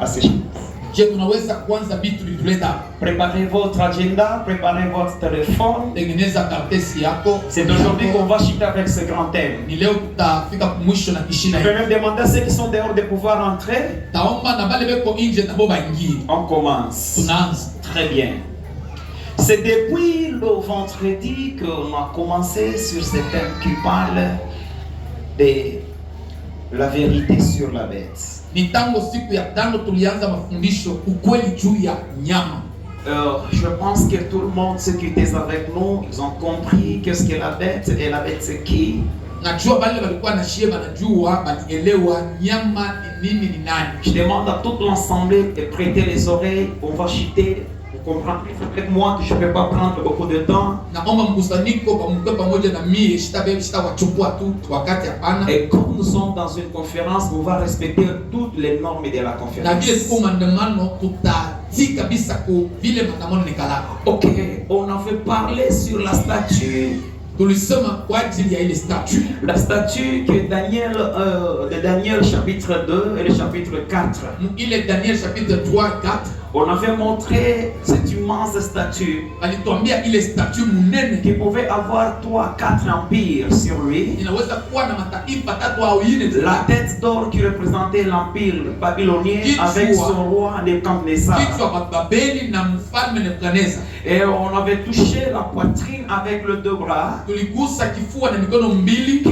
à ces choses. Je tunaweza kwanza vitu vituleta. Préparez votre agenda, préparez votre téléphone. Tengeneza karatasi yako. C'est aujourd'hui qu'on va chuter avec ce grand thème. Ni leo tutafika mwisho na kishina. Je vais même demander à ceux qui sont dehors de pouvoir entrer. Taomba na bale beko nje na boba ingie. On commence. Tunaanza. Très bien. C'est depuis le vendredi qu'on a commencé sur ce thème qui parle de la vérité sur la bête. Ni tango siku ya tano tulianza mafundisho ukweli juu ya nyama. Je pense que tout le monde, ceux qui étaient avec nous, ils ont compris qu'est-ce que la bête et la bête c'est qui. Najua bale walikuwa na sheba najua balielewa nyama ni nini ni nani. Je demande à tout l'ensemble de prêter les oreilles, on va chuter. Vous comprenez avec moi que je ne peux pas prendre beaucoup de temps. Et comme nous sommes dans une conférence, on va respecter toutes les normes de la conférence. Ok, on avait parlé sur la statue. La statue que Daniel, de Daniel chapitre 2 et le chapitre 4. Il est Daniel chapitre 3 et 4. On avait montré cette immense statue qui pouvait avoir 3, 4 empires sur lui. La tête d'or qui représentait l'empire babylonien avec son roi Nebuchadnezzar. Et on avait touché la poitrine avec le deux bras qui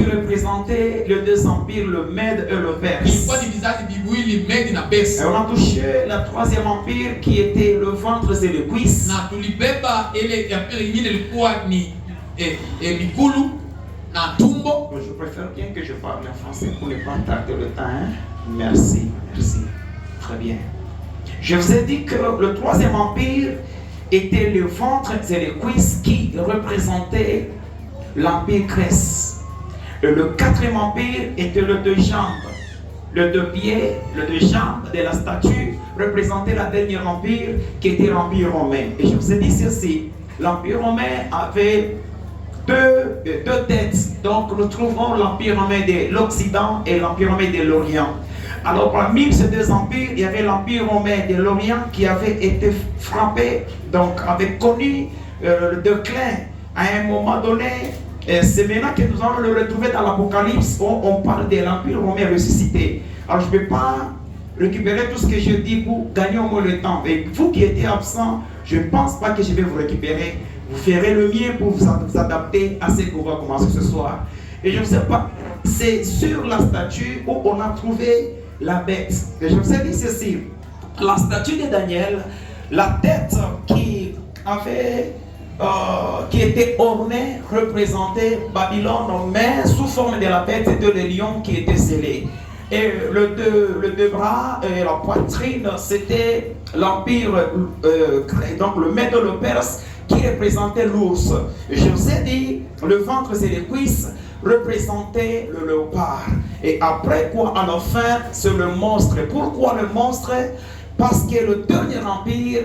représentait les deux empires, le Mède et le Perse. Et on a touché le troisième empire qui était le ventre et les cuisses. Je préfère bien que je parle en français pour ne pas tarder le temps. Hein? Merci, merci. Très bien. Je vous ai dit que le troisième empire était le ventre et les cuisses qui représentaient l'empire Grèce. Et le quatrième empire était le deux jambes. Le deux pieds, le deux jambes de la statue représentait la dernière empire qui était l'empire romain. Et je vous ai dit ceci, l'empire romain avait deux têtes. Donc nous trouvons l'empire romain de l'Occident et l'empire romain de l'Orient. Alors parmi ces deux empires, il y avait l'empire romain de l'Orient qui avait été frappé, donc avait connu le déclin à un moment donné. C'est maintenant que nous allons le retrouver dans l'Apocalypse où on parle de l'empire romain ressuscité. Alors je ne peux pas récupérer tout ce que je dis pour gagner au moins le temps. Et vous qui étiez absents, je ne pense pas que je vais vous récupérer. Vous ferez le mien pour vous adapter à ce qu'on va commencer ce soir. Et je ne sais pas, c'est sur la statue où on a trouvé la bête. Et je vous ai dit ceci, la statue de Daniel, la tête qui avait... qui était ornée, représentait Babylone, mais sous forme de la bête et de le lion qui était scellé. Et le deux bras et la poitrine, c'était l'empire donc le Mède et le Perse qui représentait l'ours. Je vous ai dit, le ventre et les cuisses représentaient le léopard. Et après quoi, à la fin, c'est le monstre. Pourquoi le monstre? Parce que le dernier empire,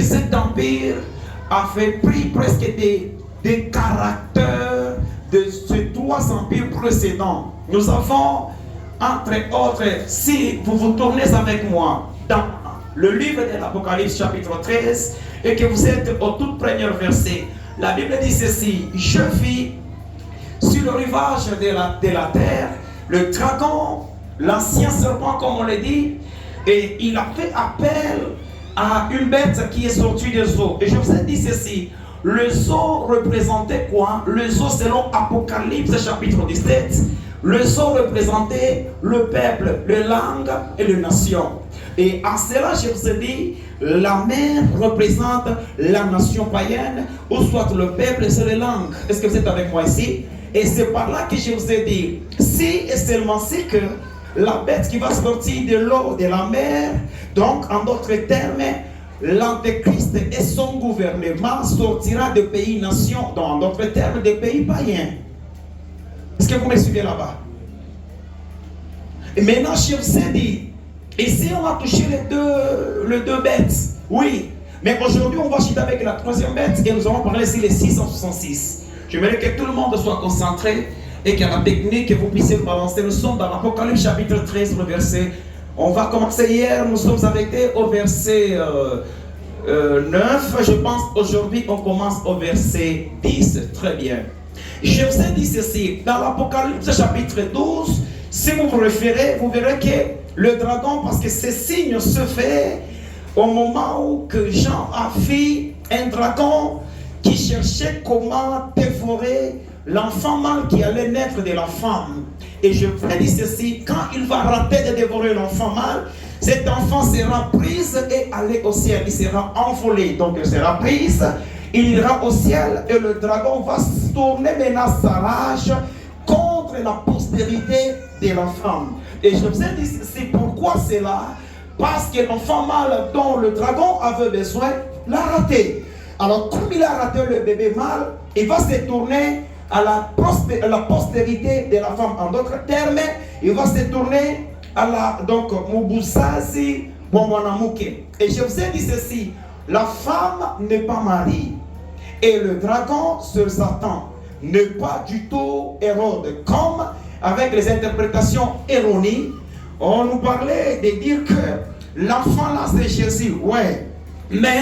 cet empire, a fait pris presque des caractères de ces trois empires précédents. Nous avons, entre autres, si vous vous tournez avec moi dans le livre de l'Apocalypse chapitre 13 et que vous êtes au tout premier verset, la Bible dit ceci: je vis sur le rivage de la terre le dragon, l'ancien serpent comme on le dit, et il a fait appel à une bête qui est sortie des eaux. Et je vous ai dit ceci, les eaux représentaient quoi? Les eaux selon Apocalypse chapitre 17, les eaux représentaient le peuple, les langues et les nations. Et en cela, je vous ai dit, la mer représente la nation païenne, ou soit le peuple et les langues. Est-ce que vous êtes avec moi ici? Et c'est par là que je vous ai dit, si et seulement si que la bête qui va sortir de l'eau, de la mer, donc en d'autres termes, l'Antéchrist et son gouvernement sortira de pays-nations, donc en d'autres termes, des pays païens. Est-ce que vous me suivez là-bas? Et maintenant, je vous ai dit, ici on va toucher les deux bêtes, oui, mais aujourd'hui on va chuter avec la troisième bête et nous allons parler sur les 666. J'aimerais que tout le monde soit concentré et qu'à la technique, que vous puissiez balancer. Nous sommes dans l'Apocalypse chapitre 13, le verset On va commencer hier, nous sommes arrêtés au verset 9. Je pense aujourd'hui on commence au verset 10. Très bien. Je vous ai dit ceci, dans l'Apocalypse chapitre 12, si vous vous référez, vous verrez que le dragon, parce que ce signe se fait au moment où que Jean a fait un dragon qui cherchait comment dévorer l'enfant mâle qui allait naître de la femme. Et je vous ai dit ceci, quand il va rater de dévorer l'enfant mâle, cet enfant sera pris et aller au ciel, il sera envolé, donc il sera pris, il ira au ciel et le dragon va se tourner maintenant sa rage contre la postérité de la femme. Et je vous ai dit, c'est pourquoi c'est là, parce que l'enfant mâle dont le dragon avait besoin l'a raté. Alors comme il a raté le bébé mâle, il va se tourner à la postérité de la femme. En d'autres termes, il va se tourner à la Mubusazi Bomwanamuke. Et je vous ai dit ceci, la femme n'est pas mariée. Et le dragon sur Satan n'est pas du tout Hérode. Comme avec les interprétations erronées, on nous parlait de dire que l'enfant là c'est Jésus. Ouais. Mais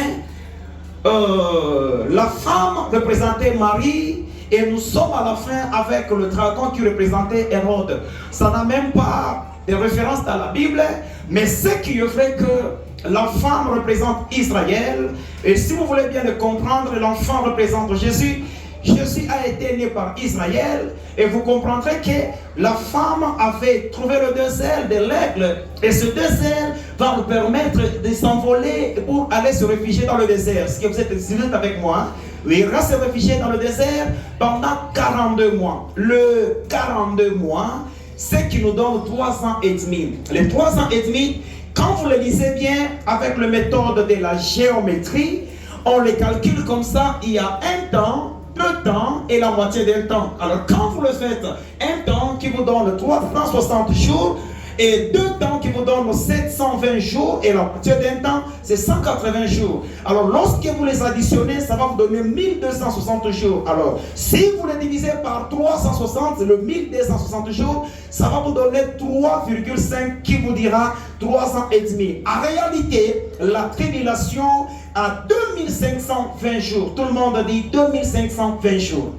la femme représentait Marie. Et nous sommes à la fin avec le dragon qui représentait Hérode. Ça n'a même pas de référence dans la Bible, mais ce qui est vrai que la femme représente Israël. Et si vous voulez bien le comprendre, l'enfant représente Jésus. Jésus a été né par Israël. Et vous comprendrez que la femme avait trouvé le deux ailes de l'aigle. Et ce deux ailes va nous permettre de s'envoler pour aller se réfugier dans le désert. Est-ce que vous êtes avec moi? Il ira se réfugier dans le désert pendant 42 mois. Le 42 mois, c'est qui nous donne 3 ans et demi. Les 3 ans et demi, quand vous le lisez bien avec la méthode de la géométrie, on les calcule comme ça. Il y a un temps, 2 temps et la moitié d'un temps. Alors quand vous le faites, un temps qui vous donne 360 jours, et 2 temps qui vous donnent 720 jours, et la moitié d'un temps, c'est 180 jours. Alors, lorsque vous les additionnez, ça va vous donner 1260 jours. Alors, si vous les divisez par 360, le 1260 jours, ça va vous donner 3,5 qui vous dira 3 ans et demi. En réalité, la tribulation a 2520 jours. Tout le monde dit 2520 jours.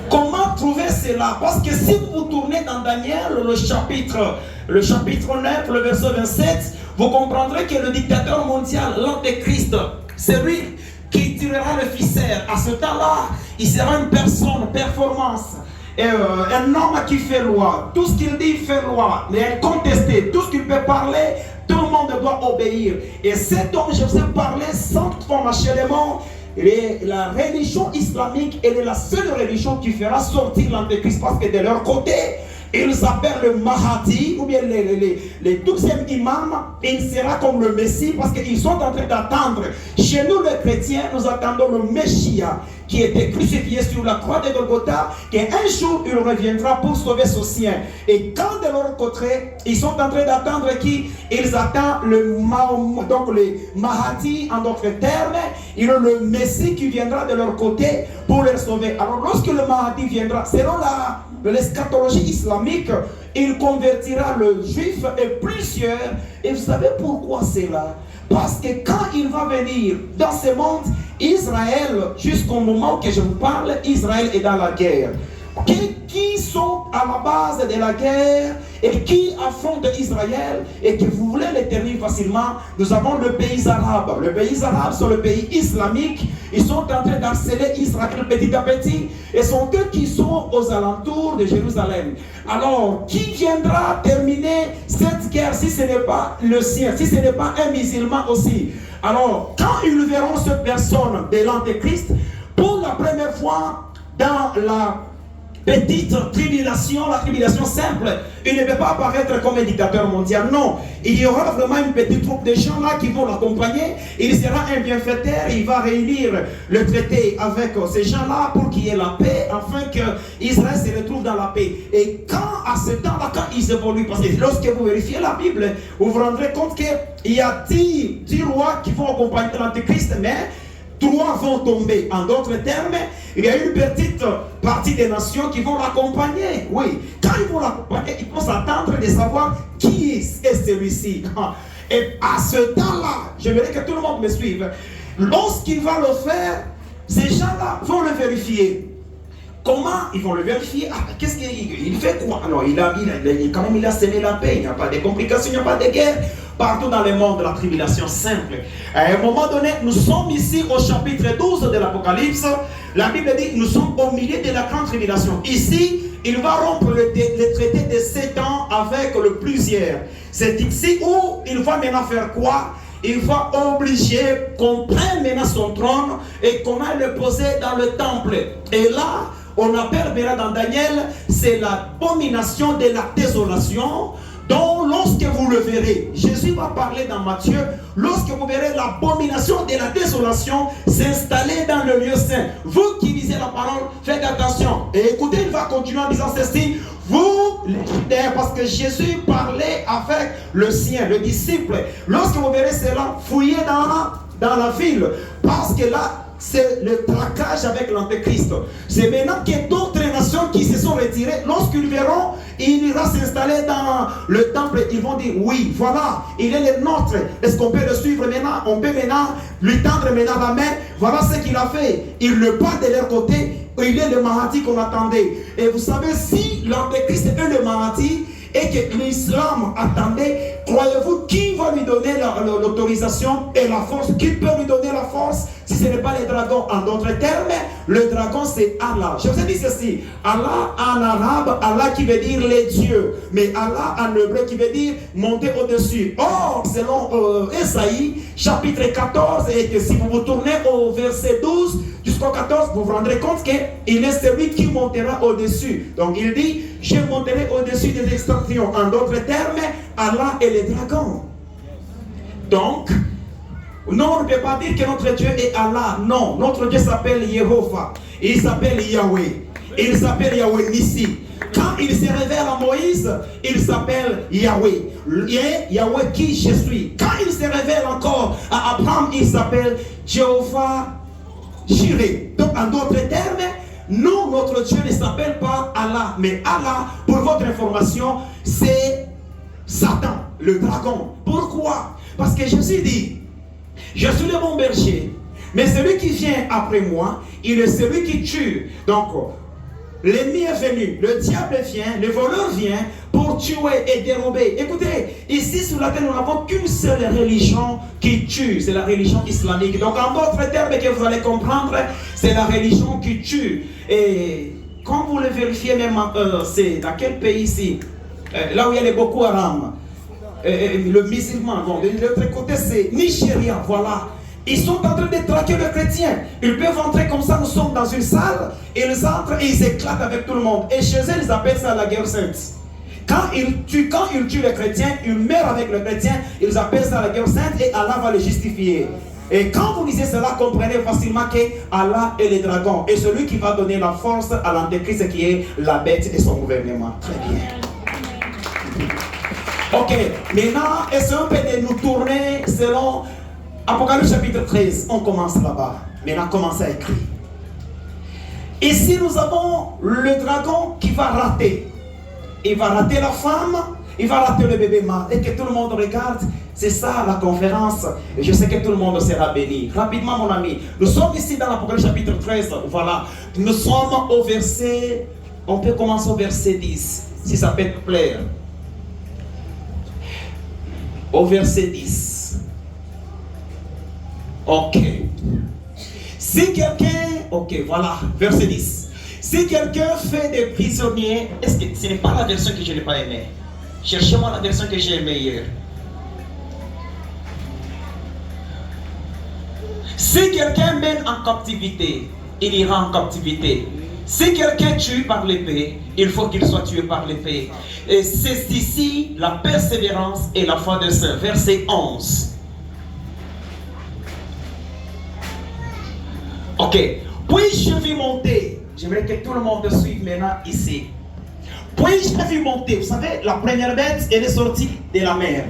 Comment trouver cela? Parce que si vous tournez dans Daniel, le chapitre 9, le verset 27, vous comprendrez que le dictateur mondial, l'Antéchrist, c'est lui qui tirera le ficelle. À ce temps-là, il sera une personne, performance, un homme qui fait loi. Tout ce qu'il dit fait loi, mais incontesté. Tout ce qu'il peut parler, tout le monde doit obéir. Et cet homme, je vous ai parlé sans toutefois mâcher les mots. La religion islamique, elle est la seule religion qui fera sortir l'Antéchrist, parce que de leur côté, ils s'appellent le Mahdi, ou bien les 12e imams, et il sera comme le Messie, parce qu'ils sont en train d'attendre. Chez nous, les chrétiens, nous attendons le Messie qui était crucifié sur la croix de Golgotha, qu'un jour il reviendra pour sauver son sien. Et quand de leur côté, ils sont en train d'attendre qui? Ils attendent donc les Mahdi, en d'autres termes, il y a le Messie qui viendra de leur côté pour les sauver. Alors lorsque le Mahdi viendra, selon l'eschatologie islamique, il convertira le juif et plusieurs. Et vous savez pourquoi c'est là? Parce que quand il va venir dans ce monde, Israël, jusqu'au moment que je vous parle, Israël est dans la guerre. Qui sont à la base de la guerre et qui affrontent Israël et que vous voulez les terminer facilement? Nous avons le pays arabe. Le pays arabe, c'est le pays islamique. Ils sont en train d'harceler Israël petit à petit. Et sont eux qui sont aux alentours de Jérusalem. Alors, qui viendra terminer cette guerre si ce n'est pas le sien, si ce n'est pas un musulman aussi? Alors, quand ils verront cette personne de l'Antéchrist, pour la première fois dans la petite tribulation, la tribulation simple, il ne peut pas apparaître comme un dictateur mondial, non. Il y aura vraiment une petite troupe de gens là qui vont l'accompagner. Il sera un bienfaiteur, il va réunir le traité avec ces gens là pour qu'il y ait la paix, afin que Israël se retrouve dans la paix. Et quand, à ce temps-là, quand ils évoluent, parce que lorsque vous vérifiez la Bible, vous vous rendrez compte qu'il y a 10 rois qui vont accompagner l'Antéchrist, mais 3 vont tomber. En d'autres termes, il y a une petite partie des nations qui vont l'accompagner. Oui, quand ils vont l'accompagner, ils vont s'attendre de savoir qui est celui-ci. Et à ce temps-là, j'aimerais que tout le monde me suive. Lorsqu'il va le faire, ces gens-là vont le vérifier. Comment ils vont le vérifier? Qu'est-ce qu'il fait quoi? Alors, quand même, il a semé la paix. Il n'y a pas de complications, il n'y a pas de guerre. Partout dans le monde de la tribulation simple. À un moment donné, nous sommes ici au chapitre 12 de l'Apocalypse. La Bible dit, nous sommes au milieu de la grande tribulation. Ici, il va rompre le traité de 7 ans avec le plusieurs. C'est ici où il va maintenant faire quoi? Il va obliger qu'on prenne maintenant son trône et qu'on aille le poser dans le temple. Et là, on appelle maintenant dans Daniel, c'est l'abomination de la désolation. Donc lorsque vous le verrez, Jésus va parler dans Matthieu, lorsque vous verrez l'abomination de la désolation s'installer dans le lieu saint, vous qui lisez la parole, faites attention. Et écoutez, il va continuer en disant ceci, vous, parce que Jésus parlait avec le sien, le disciple. Lorsque vous verrez cela, fouillez dans la ville, parce que là, c'est le traquage avec l'Antéchrist. C'est maintenant qu'il y a d'autres nations qui se sont retirées. Lorsqu'ils verront, il ira s'installer dans le temple. Ils vont dire, oui, voilà, il est le nôtre. Est-ce qu'on peut le suivre maintenant? On peut maintenant lui tendre maintenant la main. Voilà ce qu'il a fait. Il le bat de leur côté. Il est le Mahdi qu'on attendait. Et vous savez, si l'Antéchrist est le Mahdi, et que l'islam attendait, croyez-vous qui va lui donner l'autorisation et la force? Qui peut lui donner la force si ce n'est pas les dragons? En d'autres termes, le dragon c'est Allah. Je vous ai dit ceci, Allah en arabe, Allah qui veut dire les dieux, mais Allah en hébreu qui veut dire monter au-dessus. Or, selon Esaïe, chapitre 14, et que si vous vous tournez au verset 12 jusqu'au 14, vous vous rendrez compte qu'il est celui qui montera au-dessus. Donc il dit, je monterai au-dessus des extractions. En d'autres termes, Allah est le dragon. Donc, non, on ne peut pas dire que notre Dieu est Allah. Non, notre Dieu s'appelle Jéhovah. Il s'appelle Yahweh. Il s'appelle Yahweh Nissi. Quand il se révèle à Moïse, il s'appelle Yahweh. Yahweh qui je suis. Quand il se révèle encore à Abraham, il s'appelle Jéhovah Jireh. Donc, en d'autres termes, nous, notre Dieu ne s'appelle pas Allah, mais Allah, pour votre information, c'est Satan, le dragon. Pourquoi? Parce que Jésus dit, je suis le bon berger, mais celui qui vient après moi, il est celui qui tue. Donc, l'ennemi est venu, le diable vient, le voleur vient pour tuer et dérober. Écoutez, ici sur la terre, nous n'avons qu'une seule religion qui tue, c'est la religion islamique. Donc en d'autres termes que vous allez comprendre, c'est la religion qui tue. Et quand vous le vérifiez même, c'est dans quel pays ici? Là où il y a les Boko Haram, le musulman, bon, de l'autre côté c'est Nigeria, voilà. Ils sont en train de traquer le chrétien. Ils peuvent entrer comme ça, nous sommes dans une salle, ils entrent et ils éclatent avec tout le monde. Et chez eux, ils appellent ça la guerre sainte. Quand ils tuent le chrétien, ils meurent avec le chrétien, ils appellent ça la guerre sainte et Allah va le justifier. Et quand vous lisez cela, comprenez facilement que Allah est le dragon. Et celui qui va donner la force à l'antéchrist qui est la bête et son gouvernement. Très bien. Ok, maintenant, essayons de nous tourner selon Apocalypse chapitre 13, on commence là-bas. Maintenant, commencez à écrire. Ici, nous avons le dragon qui va rater. Il va rater la femme, il va rater le bébé mâle. Et que tout le monde regarde, c'est ça la conférence. Et je sais que tout le monde sera béni. Rapidement, mon ami, nous sommes ici dans l'Apocalypse chapitre 13. Voilà, nous sommes au verset, on peut commencer au verset 10, si ça peut te plaire. Au verset 10. Ok. Si quelqu'un, ok, voilà, verset 10. Si quelqu'un fait des prisonniers, est-ce que ce n'est pas la version que je n'ai pas aimée? Cherchez-moi la version que j'ai aimée hier. Si quelqu'un mène en captivité, il ira en captivité. Si quelqu'un tue par l'épée, il faut qu'il soit tué par l'épée. Et c'est ici la persévérance et la foi des saints. Verset 11. Ok. Puis je vis monter. J'aimerais que tout le monde suive maintenant ici. Puis je vis monter. Vous savez, la première bête, elle est sortie de la mer.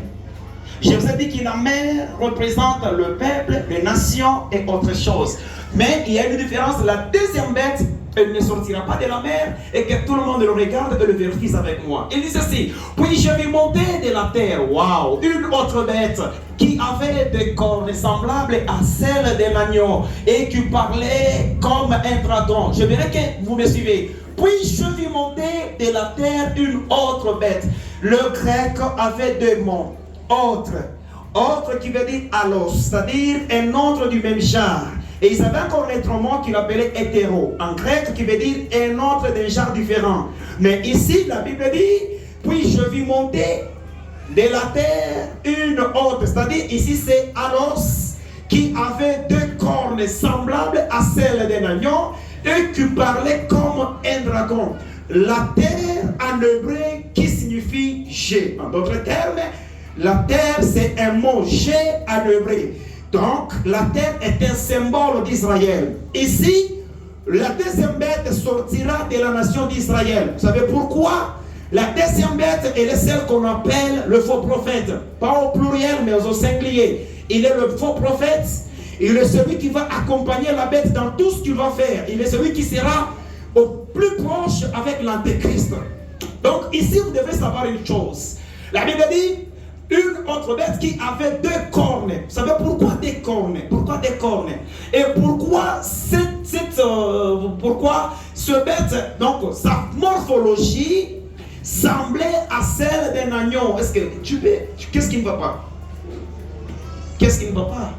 Je vous ai dit que la mer représente le peuple, les nations et autre chose. Mais il y a une différence. La deuxième bête, elle ne sortira pas de la mer et que tout le monde le regarde et le vérifie avec moi. Il dit ceci: puis je vis monter de la terre, waouh, une autre bête qui avait des cornes semblables à celles de l'agneau et qui parlait comme un dragon. Je verrai que vous me suivez. Puis je vis monter de la terre une autre bête. Le grec avait deux mots. Autre qui veut dire allos, c'est-à-dire un autre du même genre. Et ils avaient encore un autre mot qu'il appelait hétéro, en grec qui veut dire un autre d'un genre différent. Mais ici, la Bible dit, puis je vis monter de la terre une autre, c'est-à-dire ici c'est allos, qui avait deux cornes semblables à celles d'un agneau et qui parlait comme un dragon. La terre en hébreu qui signifie jet. En d'autres termes, la terre c'est un mot jet en hébreu. Donc la terre est un symbole d'Israël. Ici, la deuxième bête sortira de la nation d'Israël. Vous savez pourquoi? La deuxième bête, elle est celle qu'on appelle le faux prophète. Pas au pluriel, mais au singulier. Il est le faux prophète. Il est celui qui va accompagner la bête dans tout ce qu'il va faire. Il est celui qui sera au plus proche avec l'antéchrist. Donc ici, vous devez savoir une chose. La Bible dit, une autre bête qui avait deux cornes. Vous savez pourquoi des cornes? Pourquoi des cornes? Et pourquoi pourquoi ce bête, donc sa morphologie semblait à celle d'un agneau? Est-ce que qu'est-ce qui ne va pas? Qu'est-ce qui ne va pas?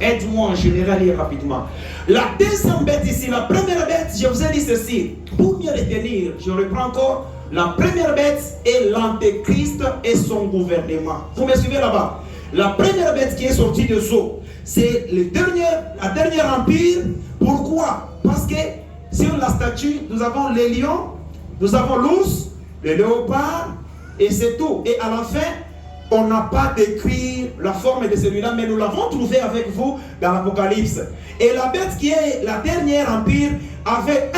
Aide-moi, je vais lire rapidement. La deuxième bête ici, la première bête, je vous ai dit ceci. Pour mieux retenir, je reprends encore. La première bête est l'antéchrist et son gouvernement. Vous me suivez là-bas? La première bête qui est sortie de Sceaux, c'est la dernière empire. Pourquoi? Parce que sur la statue, nous avons les lions, nous avons l'ours, le léopard, et c'est tout. Et à la fin, on n'a pas décrit la forme de celui-là, mais nous l'avons trouvé avec vous dans l'Apocalypse. Et la bête qui est la dernière empire avait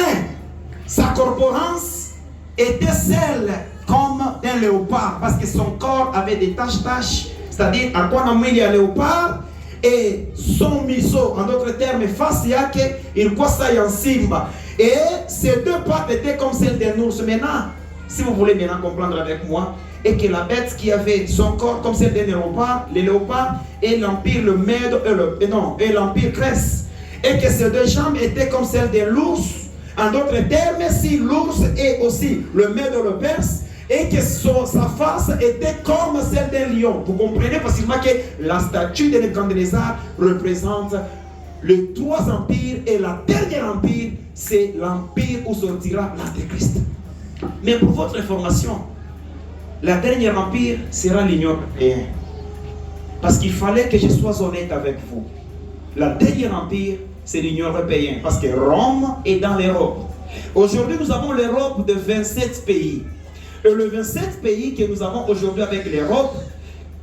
sa corporence était celle comme un léopard, parce que son corps avait des taches, c'est-à-dire à quoi on a mis un léopard, et son miso, en d'autres termes, face yake, il kosa en simba. Et ces deux pattes étaient comme celles d'un ours. Maintenant, si vous voulez maintenant comprendre avec moi, et que la bête qui avait son corps comme celle d'un léopard, les léopards et l'empire le Mède et l'empire Grèce, et que ces deux jambes étaient comme celles de l'ours. En d'autres termes, si l'ours est aussi le Mède et le Perse, et que sa face était comme celle d'un lion. Vous comprenez facilement que la statue de Nebuchadnezzar représente les trois empires, et la dernière empire, c'est l'empire où sortira l'Antéchrist. Mais pour votre information, la dernière empire sera l'Union européenne. Parce qu'il fallait que je sois honnête avec vous. La dernière empire, c'est l'Union européenne. Parce que Rome est dans l'Europe. Aujourd'hui, nous avons l'Europe de 27 pays. Et le 27 pays que nous avons aujourd'hui avec l'Europe,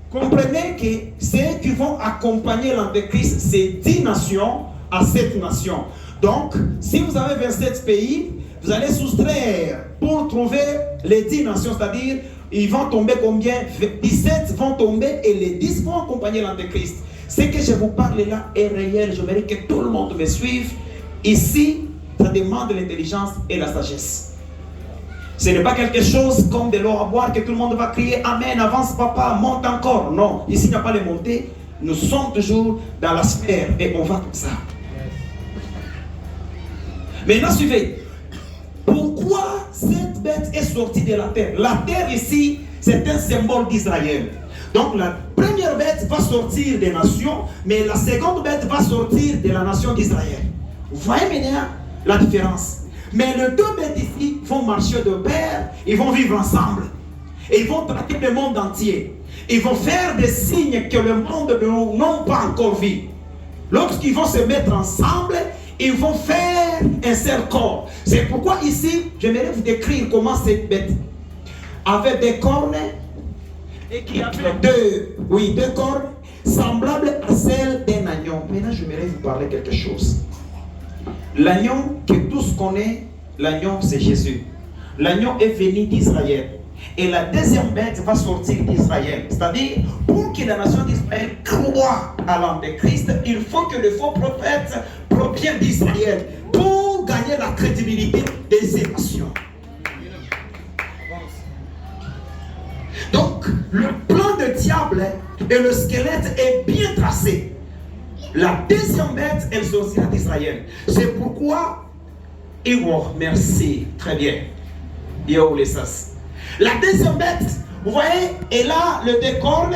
comprenez que ceux qui vont accompagner l'Antéchrist, c'est 10 nations à 7 nations. Donc, si vous avez 27 pays, vous allez soustraire pour trouver les 10 nations, c'est-à-dire, ils vont tomber combien? 17 vont tomber et les 10 vont accompagner l'Antéchrist. Ce que je vous parle là est réel. Je voudrais que tout le monde me suive. Ici, ça demande l'intelligence et la sagesse. Ce n'est pas quelque chose comme de l'eau à boire que tout le monde va crier Amen, avance papa, monte encore. Non, ici il n'y a pas les montées. Nous sommes toujours dans la sphère et on va comme ça. Maintenant, suivez. Pourquoi cette bête est sortie de la terre? La terre ici, c'est un symbole d'Israël. Donc la première bête va sortir des nations, mais la seconde bête va sortir de la nation d'Israël. Vous voyez maintenant la différence? Mais les deux bêtes ici vont marcher de pair, ils vont vivre ensemble. Et ils vont traiter le monde entier. Ils vont faire des signes que le monde n'a pas encore vu. Lorsqu'ils vont se mettre ensemble, ils vont faire un seul corps. C'est pourquoi ici, j'aimerais vous décrire comment cette bête avait des cornes et qui avait deux cornes semblables à celles d'un agneau. Maintenant, j'aimerais vous parler quelque chose. L'agneau que tous connaissent, l'agneau c'est Jésus. L'agneau est venu d'Israël. Et la deuxième bête va sortir d'Israël. C'est-à-dire, pour que la nation d'Israël croie à l'Antéchrist, il faut que le faux prophète provienne d'Israël pour gagner la crédibilité de ces nations. Donc, le plan du diable et le squelette est bien tracé. La deuxième bête, elle sortira d'Israël. C'est pourquoi, merci, très bien. La deuxième bête, vous voyez, elle a le décorne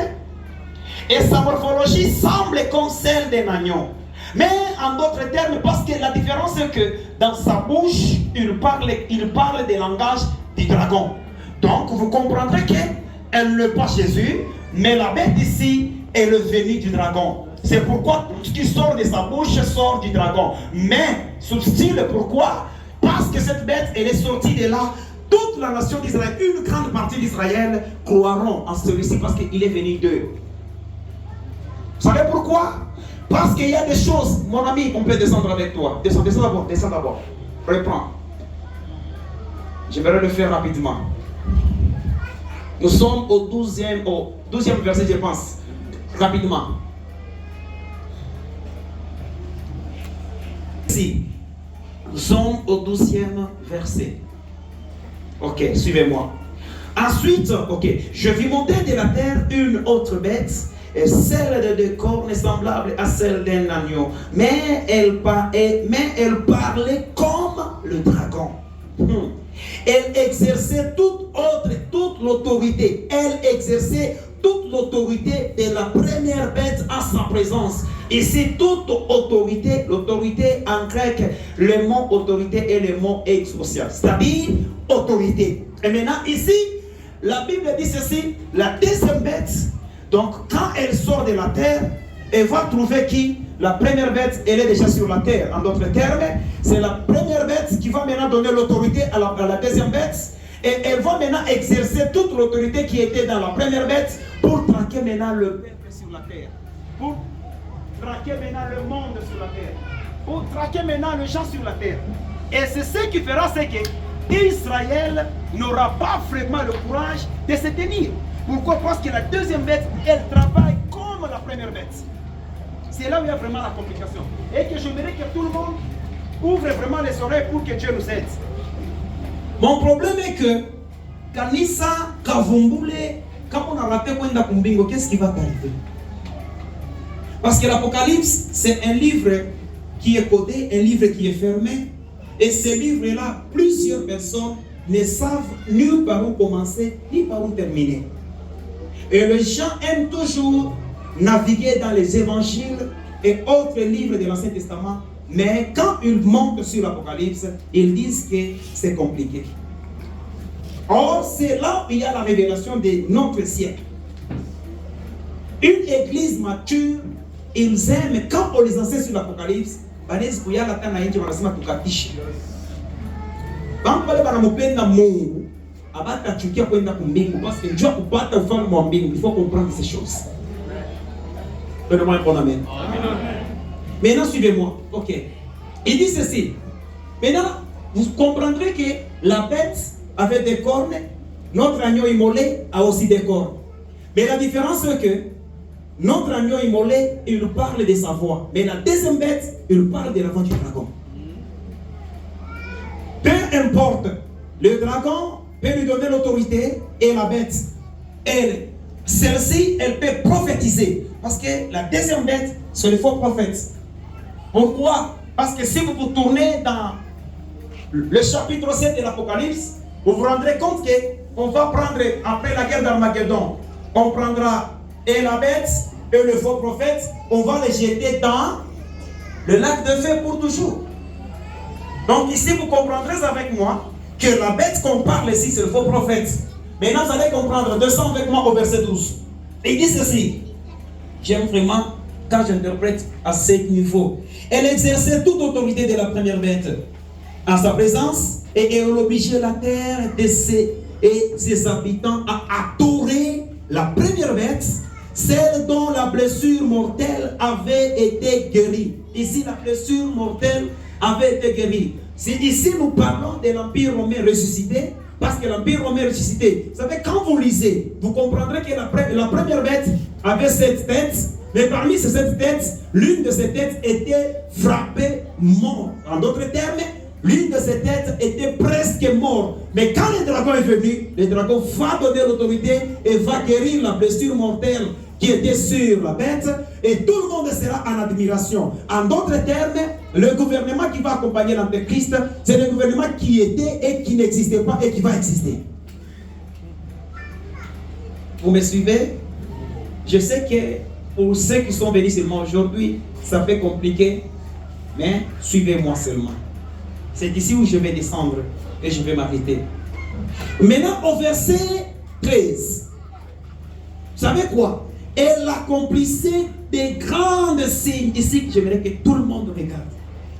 et sa morphologie semble comme celle d'un agneau. Mais en d'autres termes, parce que la différence c'est que dans sa bouche, il parle des langages du dragon. Donc vous comprendrez qu'elle n'est pas Jésus, mais la bête ici est le venu du dragon. C'est pourquoi tout ce qui sort de sa bouche sort du dragon. Mais, subtil, pourquoi? Parce que cette bête, elle est sortie de là. Toute la nation d'Israël, une grande partie d'Israël croiront en celui-ci parce qu'il est venu d'eux. Vous savez pourquoi? Parce qu'il y a des choses, mon ami, on peut descendre avec toi. Descends d'abord. Reprends. J'aimerais le faire rapidement. Nous sommes au 12e verset, je pense. Rapidement. Si. Nous sommes au 12e verset. Ok, suivez-moi. Ensuite, je vis monter de la terre une autre bête, celle de deux cornes semblable à celle d'un agneau. Mais elle parlait comme le dragon. Elle exerçait toute l'autorité. Elle exerçait toute l'autorité de la première bête à sa présence. Ici, toute autorité, l'autorité en grec, le mot autorité est le mot exousia, c'est-à-dire autorité. Et maintenant, ici, la Bible dit ceci, la deuxième bête, donc quand elle sort de la terre, elle va trouver qui? La première bête, elle est déjà sur la terre. En d'autres termes, c'est la première bête qui va maintenant donner l'autorité à la deuxième bête. Et elle va maintenant exercer toute l'autorité qui était dans la première bête pour traquer maintenant le peuple sur la terre. Pour traquer maintenant le monde sur la terre. Pour traquer maintenant les gens sur la terre. Et c'est ce qui fera, c'est que Israël n'aura pas vraiment le courage de se tenir. Pourquoi? Parce que la deuxième bête, elle travaille comme la première bête. C'est là où il y a vraiment la complication. Et que j'aimerais que tout le monde ouvre vraiment les oreilles pour que Dieu nous aide. Mon problème est que Kanisa Kavumbule, quand on a raté Kwenda Kumbingo, qu'est-ce qui va t'arriver? Parce que l'Apocalypse, c'est un livre qui est codé, un livre qui est fermé. Et ce livre-là, plusieurs personnes ne savent ni par où commencer, ni par où terminer. Et les gens aiment toujours naviguer dans les évangiles et autres livres de l'Ancien Testament. Mais quand ils montent sur l'Apocalypse, ils disent que c'est compliqué. Or, c'est là où il y a la révélation de notre siècle. Une église mature, ils aiment, quand on les enseigne sur l'Apocalypse, il faut comprendre ces choses. Donnez-moi un bon amen. Maintenant, suivez-moi. Ok. Il dit ceci. Maintenant, vous comprendrez que la bête avait des cornes, notre agneau immolé a aussi des cornes. Mais la différence est que notre agneau immolé, il nous parle de sa voix. Mais la deuxième bête, il nous parle de la voix du dragon. Peu importe, le dragon peut lui donner l'autorité et la bête, celle-ci, elle peut prophétiser. Parce que la deuxième bête, c'est le faux prophète. Pourquoi? Parce que si vous vous tournez dans le chapitre 7 de l'Apocalypse, vous vous rendrez compte qu'on va prendre, après la guerre d'Armageddon, on prendra et la bête et le faux prophète, on va les jeter dans le lac de feu pour toujours. Donc ici, vous comprendrez avec moi que la bête qu'on parle ici, c'est le faux prophète. Maintenant, vous allez comprendre, descends avec moi au verset 12. Il dit ceci. J'aime vraiment quand j'interprète à ce niveau. Elle exerçait toute autorité de la première bête en sa présence et elle obligeait la terre et ses habitants à adorer la première bête, celle dont la blessure mortelle avait été guérie. Ici, la blessure mortelle avait été guérie. C'est ici nous parlons de l'Empire romain ressuscité. parce que l'Empire romain est ressuscité. Vous savez, quand vous lisez, vous comprendrez que la première bête avait 7 têtes, mais parmi ces 7 têtes, l'une de ces têtes était frappée mort. En d'autres termes, l'une de ces têtes était presque morte. Mais quand le dragon est venu, le dragon va donner l'autorité et va guérir la blessure mortelle qui était sur la bête, et tout le monde sera en admiration. En d'autres termes, le gouvernement qui va accompagner l'Antéchrist, c'est le gouvernement qui était et qui n'existait pas et qui va exister. Vous me suivez? Je sais que pour ceux qui sont venus seulement aujourd'hui, ça fait compliqué, mais suivez-moi seulement. C'est ici où je vais descendre et je vais m'arrêter. Maintenant, au verset 13, vous savez quoi? Elle accomplissait des grands signes. Ici, j'aimerais que tout le monde regarde.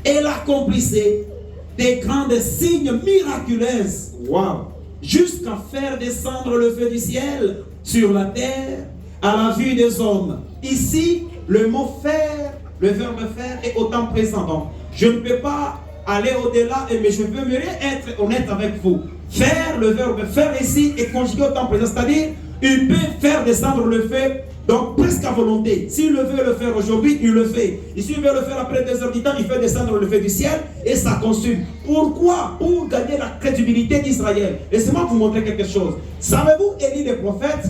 Elle accomplissait des grands signes miraculeux. Wow! Jusqu'à faire descendre le feu du ciel sur la terre à la vue des hommes. Ici, le mot faire, le verbe faire est autant présent. Donc, je ne peux pas aller au-delà, mais je veux être honnête avec vous. Faire, le verbe faire ici est conjugué au temps présent, c'est-à-dire, il peut faire descendre le feu, donc presque à volonté. S'il veut le faire aujourd'hui, il le fait. Et s'il veut le faire après 2 heures du temps, il fait descendre le feu du ciel et ça consume. Pourquoi? Pour gagner la crédibilité d'Israël. Laissez-moi vous montrer quelque chose. Savez-vous, Élie le prophète,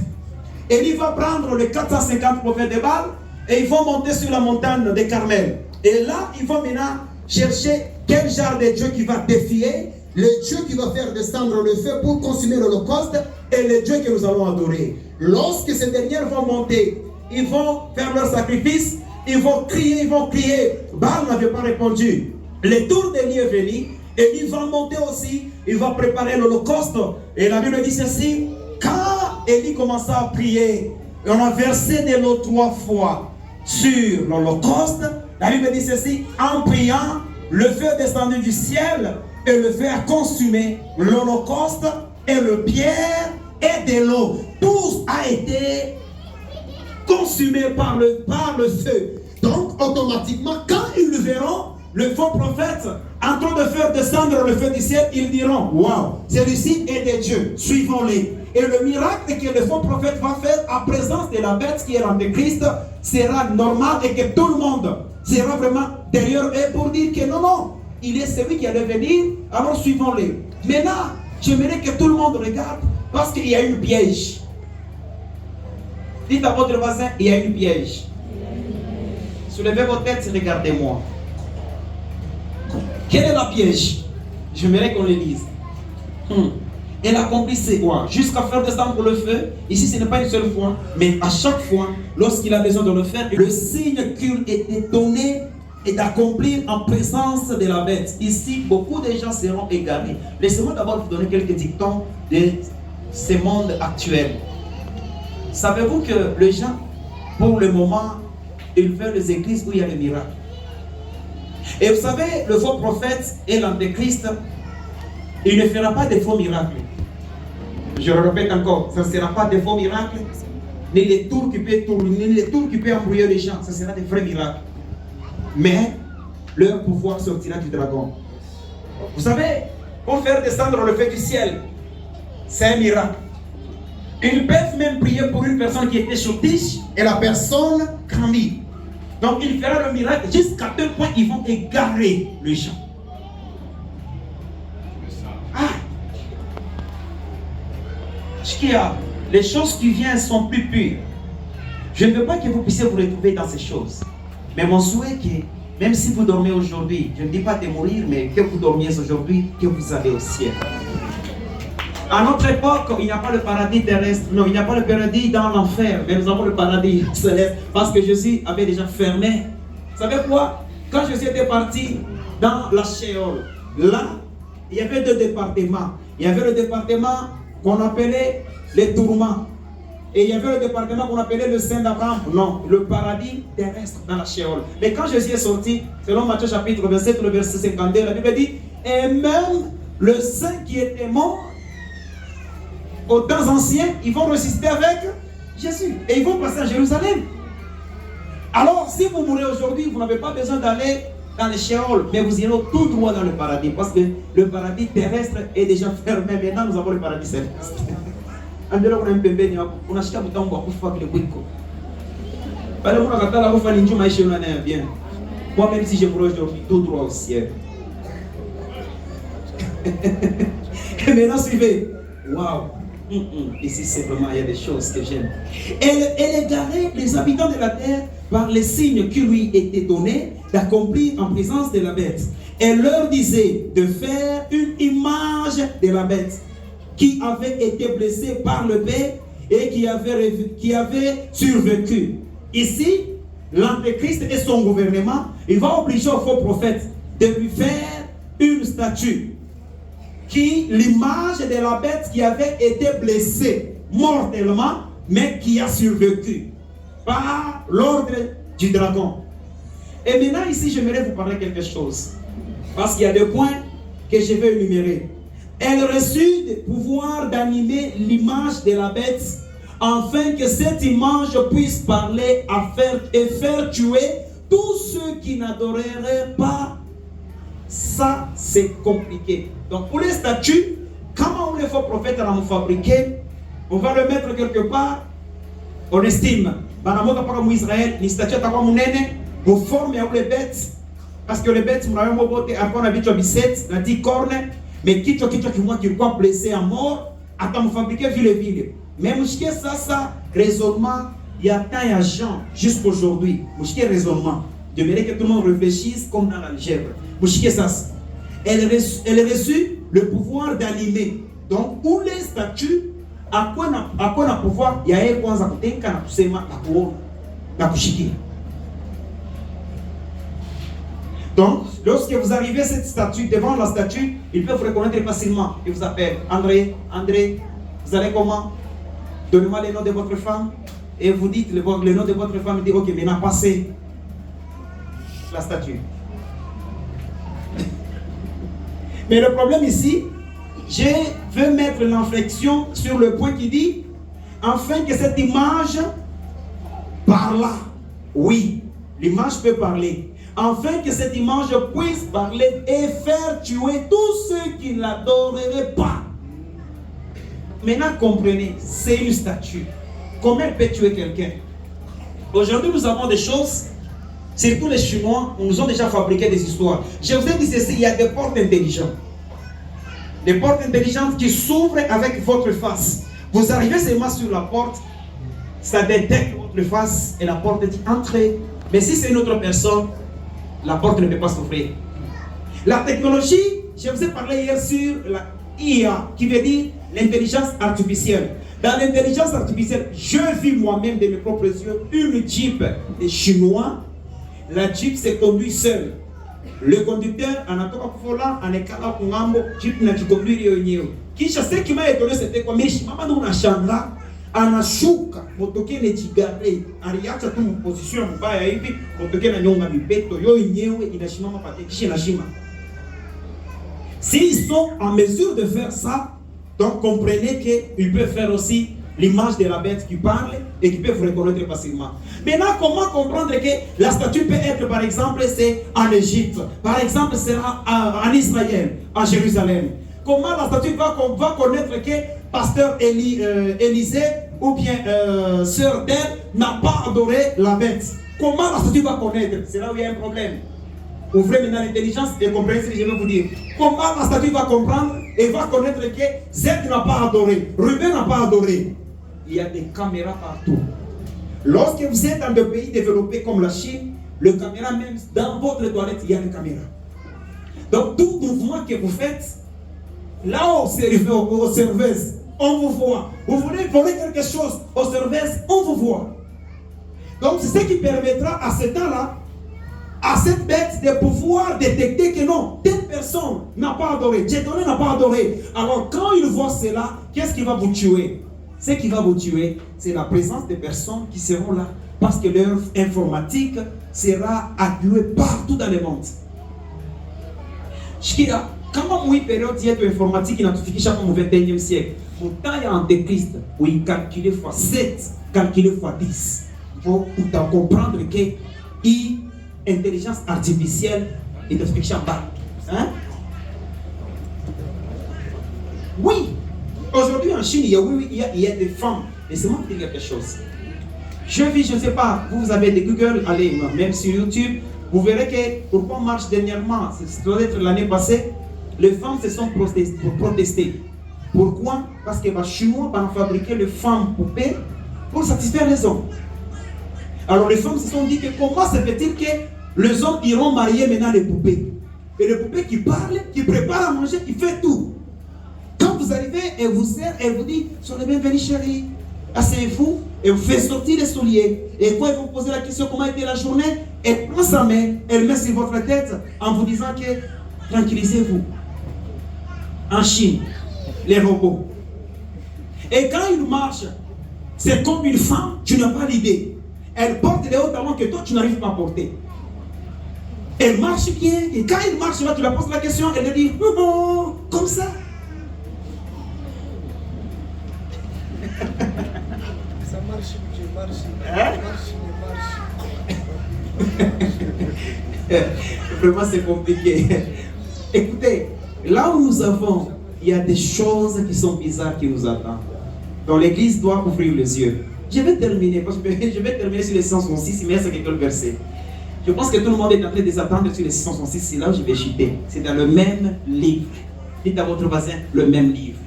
Élie va prendre les 450 prophètes de Baal et ils vont monter sur la montagne de Carmel. Et là, ils vont maintenant chercher quel genre de Dieu qui va défier, le Dieu qui va faire descendre le feu pour consumer l'Holocauste et le Dieu que nous allons adorer. Lorsque ces dernières vont monter, ils vont faire leur sacrifice, ils vont crier. Baal n'avait pas répondu. Le tour d'Élie est venu, et il va monter aussi, il va préparer l'Holocauste. Et la Bible dit ceci, quand Élie commença à prier, et on a versé de l'eau 3 fois sur l'Holocauste, la Bible dit ceci, en priant, le feu est descendu du ciel, et le feu a consumé l'Holocauste, et le pierre, et de l'eau. Tout a été consumé par le feu. Donc, automatiquement, quand ils verront le faux prophète en train de faire descendre le feu du ciel, ils diront, waouh, celui-ci est de Dieu, suivons-les. Et le miracle que le faux prophète va faire en présence de la bête qui est l'Antéchrist sera normal et que tout le monde sera vraiment derrière eux pour dire que non, il est celui qui allait venir, alors suivons-les. Maintenant, j'aimerais que tout le monde regarde parce qu'il y a une piège. Dites à votre voisin, il y a une piège. Soulevez vos têtes et regardez-moi. Quelle est la piège? J'aimerais qu'on le lise. Elle accomplissait quoi? Jusqu'à faire descendre le feu. Ici, ce n'est pas une seule fois, mais à chaque fois, lorsqu'il a besoin de le faire, le signe qu'il était donné est d'accomplir en présence de la bête. Ici, beaucoup de gens seront égarés. Laissez-moi d'abord vous donner quelques dictons de ce monde actuel. Savez-vous que les gens, pour le moment, ils veulent les églises où il y a les miracles. Et vous savez, le faux prophète et l'Antéchrist, il ne fera pas de faux miracles. Je le répète encore, ça ne sera pas de faux miracles, ni les tours qui peuvent tourner, ni les tours qui peuvent embrouiller les gens, ça sera des vrais miracles. Mais leur pouvoir sortira du dragon. Vous savez, pour faire descendre le feu du ciel, c'est un miracle. Ils peuvent même prier pour une personne qui était choutiche et la personne grandit. Donc il fera le miracle jusqu'à tel point ils vont égarer les gens. Les choses qui viennent sont plus pures. Je ne veux pas que vous puissiez vous retrouver dans ces choses. Mais mon souhait est que, même si vous dormez aujourd'hui, je ne dis pas de mourir, mais que vous dormiez aujourd'hui, que vous allez au ciel. À notre époque, il n'y a pas le paradis terrestre. Non, il n'y a pas le paradis dans l'enfer. Mais nous avons le paradis céleste. Parce que Jésus avait déjà fermé. Vous savez quoi? Quand Jésus était parti dans la Sheol, là, il y avait 2 départements. Il y avait le département qu'on appelait les tourments. Et il y avait le département qu'on appelait le Saint d'Abraham. Non, le paradis terrestre dans la Sheol. Mais quand Jésus est sorti, selon Matthieu chapitre 27, le verset 52, la Bible dit, et même le saint qui était mort, aux temps anciens, ils vont ressusciter avec Jésus. Et ils vont passer à Jérusalem. Alors, si vous mourrez aujourd'hui, vous n'avez pas besoin d'aller dans le Sheol, mais vous irez tout droit dans le paradis, parce que le paradis terrestre est déjà fermé. Maintenant, nous avons le paradis céleste. Andelo kuna mpembeni hapo unashika mtambo wa kufa kile kwiko. Pale kuna katala kufa ni njuma ishi una nayo bien. Moi même si je me projette tout droit au ciel. Et maintenant suivez. Waouh. Ici c'est vraiment il y a des choses que j'aime. Elle égarait les habitants de la terre par les signes qui lui étaient donnés d'accomplir en présence de la bête. Elle leur disait de faire une image de la bête qui avait été blessé par le bête et qui avait survécu. Ici, l'Antéchrist et son gouvernement, il va obliger au faux prophète de lui faire une statue qui, l'image de la bête qui avait été blessée mortellement, mais qui a survécu par l'ordre du dragon. Et maintenant, ici, j'aimerais vous parler quelque chose, parce qu'il y a des points que je vais énumérer. Elle reçut le pouvoir d'animer l'image de la bête, afin que cette image puisse parler et faire tuer tous ceux qui n'adoreraient pas. Ça, c'est compliqué. Donc, pour les statues, comment les faux prophètes vont fabriquer? On va le mettre quelque part, on estime. Banamoka paka mu Israël, ni statue atakwa munene, pour former les bêtes, parce que les bêtes, mnayo mobote, akwa na bichwa bisete, na 10 cornes, mais kichwa kimwa kilikuwa blessé à mort, atamfabriquer vile. Mais mouchike ça, raisonnement, il y a tant de gens, jusqu'aujourd'hui, mouchike raisonnement. J'aimerais que tout le monde réfléchisse comme dans l'algèbre. Mouchike ça. Elle reçut le pouvoir d'animer. Donc, pour les statues, à quoi na pouvoir, il y a kwanza kutenka na kusema na kuona na kushikia. Donc, lorsque vous arrivez à cette statue, devant la statue, ils peuvent vous reconnaître facilement. Ils vous appellent André, vous allez comment? Donnez-moi le nom de votre femme. Et vous dites le nom de votre femme. Il dit, ok, maintenant passez la statue. Mais le problème ici, je veux mettre l'inflexion sur le point qui dit, afin que cette image parle. Oui, l'image peut parler. Afin que cette image puisse parler et faire tuer tous ceux qui ne l'adoreraient pas. Maintenant, comprenez, c'est une statue. Comment elle peut tuer quelqu'un? Aujourd'hui, nous avons des choses, surtout les Chinois, nous ont déjà fabriqué des histoires. Je vous ai dit ceci, il y a des portes intelligentes. Des portes intelligentes qui s'ouvrent avec votre face. Vous arrivez seulement sur la porte, ça détecte votre face et la porte dit entrez. Mais si c'est une autre personne, la porte ne peut pas s'ouvrir. La technologie, je vous ai parlé hier sur la IA, qui veut dire l'intelligence artificielle. Dans l'intelligence artificielle, je vis moi-même de mes propres yeux une Jeep des Chinois. La Jeep se conduit seule. Le conducteur, anatoka kufola, anekala kungambo, Jeep na kikonduire yenyewe. Kisha ce qui m'a étonné, c'était quoi? Mais mama ndo unashanga, anashuka, motoke ne jigare, aliacha tu position mbaya hivi, motoke na nyonga mipeto, yo yenyewe inashimama pate, kisha inashima. S'ils sont en mesure de faire ça, donc comprenez qu'ils peuvent faire aussi l'image de la bête qui parle et qui peut vous reconnaître facilement. Maintenant, comment comprendre que la statue peut être, par exemple, c'est en Égypte, par exemple, sera en Israël, en Jérusalem. Comment la statue va connaître que pasteur Élisée ou bien sœur d'elle n'a pas adoré la bête? Comment la statue va connaître? C'est là où il y a un problème. Ouvrez maintenant l'intelligence et comprenez ce que je vais vous dire. Comment la statue va comprendre et va connaître que Zed n'a pas adoré, Ruben n'a pas adoré? Il y a des caméras partout. Lorsque vous êtes dans des pays développés comme la Chine, le caméra même dans votre toilette, il y a des caméras. Donc tout mouvement que vous faites, là au serveuse, on vous voit. Vous voulez voler quelque chose au serveuse, on vous voit. Donc c'est ce qui permettra à ce temps-là, à cette bête de pouvoir détecter que non, telle personne n'a pas adoré, Dieudonné n'a pas adoré. Alors quand il voit cela, qu'est-ce qui va vous tuer? Ce qui va vous tuer, c'est la présence des personnes qui seront là, parce que leur informatique sera acculée partout dans le monde. Shikira, kama mwi période yetu informatique inatufikisha kwa 21e siècle, muta ya Antéchrist, où il calcule fois 7, calcule fois 10. Pour comprendre que intelligence artificielle et de friction en bas. Hein? Oui, aujourd'hui en Chine, il y a des femmes. Laissez-moi vous dire quelque chose. Je ne sais pas, vous avez des Google, allez, même sur YouTube, vous verrez que pourquoi on marche dernièrement, ça doit être l'année passée, les femmes se sont protestées. Pourquoi? Parce que les Chinois vont fabriquer les femmes poupées pour satisfaire les hommes. Alors les femmes se sont dit que comment se fait-il que les hommes iront marier maintenant les poupées? Et les poupées qui parlent, qui préparent à manger, qui font tout. Quand vous arrivez, elle vous sert, elle vous dit, soyez bienvenue chérie, asseyez-vous, et vous fait sortir les souliers. Et quand ils vont poser la question comment était la journée, elle prend sa main, elle met sur votre tête en vous disant que tranquillisez-vous. En Chine, les robots. Et quand ils marchent, c'est comme une femme, tu n'as pas l'idée. Elle porte les hauts talons que toi tu n'arrives pas à porter. Elle marche bien, et quand il marche là, tu la poses la question, elle te dit oh, comme ça. Ça marche, je marche. Vraiment, c'est compliqué. Écoutez, là où nous avons, il y a des choses qui sont bizarres qui nous attendent. Donc l'église doit ouvrir les yeux. Je vais terminer, parce que je vais terminer sur les 166, il me reste quelques versets. Je pense que tout le monde est en train de s'attendre sur les 666, c'est là où je vais chuter. C'est dans le même livre. Dites à votre voisin, le même livre.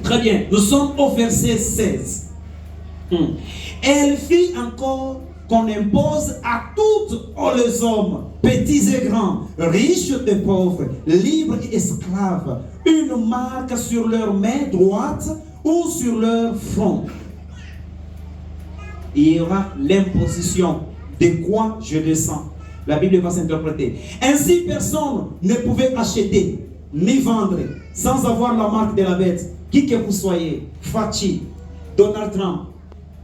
Très bien, nous sommes au verset 16. Elle fit encore qu'on impose à tous les hommes, petits et grands, riches et pauvres, libres et esclaves, une marque sur leur main droite ou sur leur front. Il y aura l'imposition de quoi je descends. La Bible va s'interpréter. Ainsi, personne ne pouvait acheter ni vendre sans avoir la marque de la bête. Qui que vous soyez, Fachi, Donald Trump,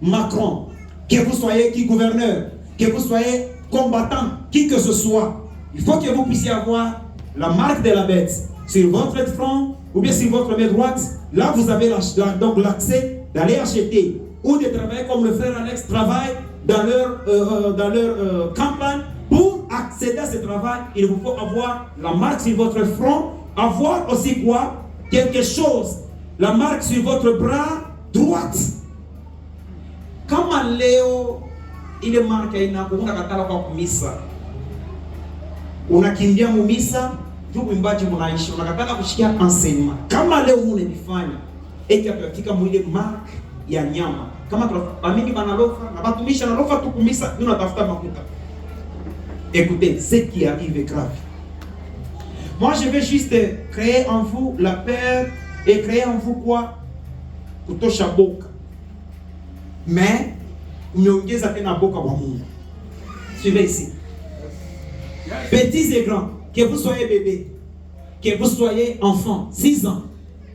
Macron, que vous soyez qui gouverneur, que vous soyez combattant, qui que ce soit, il faut que vous puissiez avoir la marque de la bête sur votre front ou bien sur votre main droite. Là, vous avez donc l'accès d'aller acheter ou de travailler comme le frère Alex travaille dans leur campagne. Pour accéder à ce travail, il vous faut avoir la marque sur votre front, avoir aussi quoi? Quelque chose, la marque sur votre bras droite. Kama leo ile marka inakuunga katala kwa kumisa, unakimbia mumisa juu mwimbaji mnaishi, unakatala kushikia enseignement. Kama leo unanifanya eti katika mwile mark ya nyama, kama tunaamini banalofa na batumisha na lofa tu kumisa, ndio natafuta makuta. Écoutez, ce qui arrive est grave. Moi, je vais juste créer en vous la peur et créer en vous quoi? Kutosha boka. Mais, umeongeza tena boka kwa Mungu. Suivez ici. Petits et grands, que vous soyez bébé, que vous soyez enfant, 6 ans,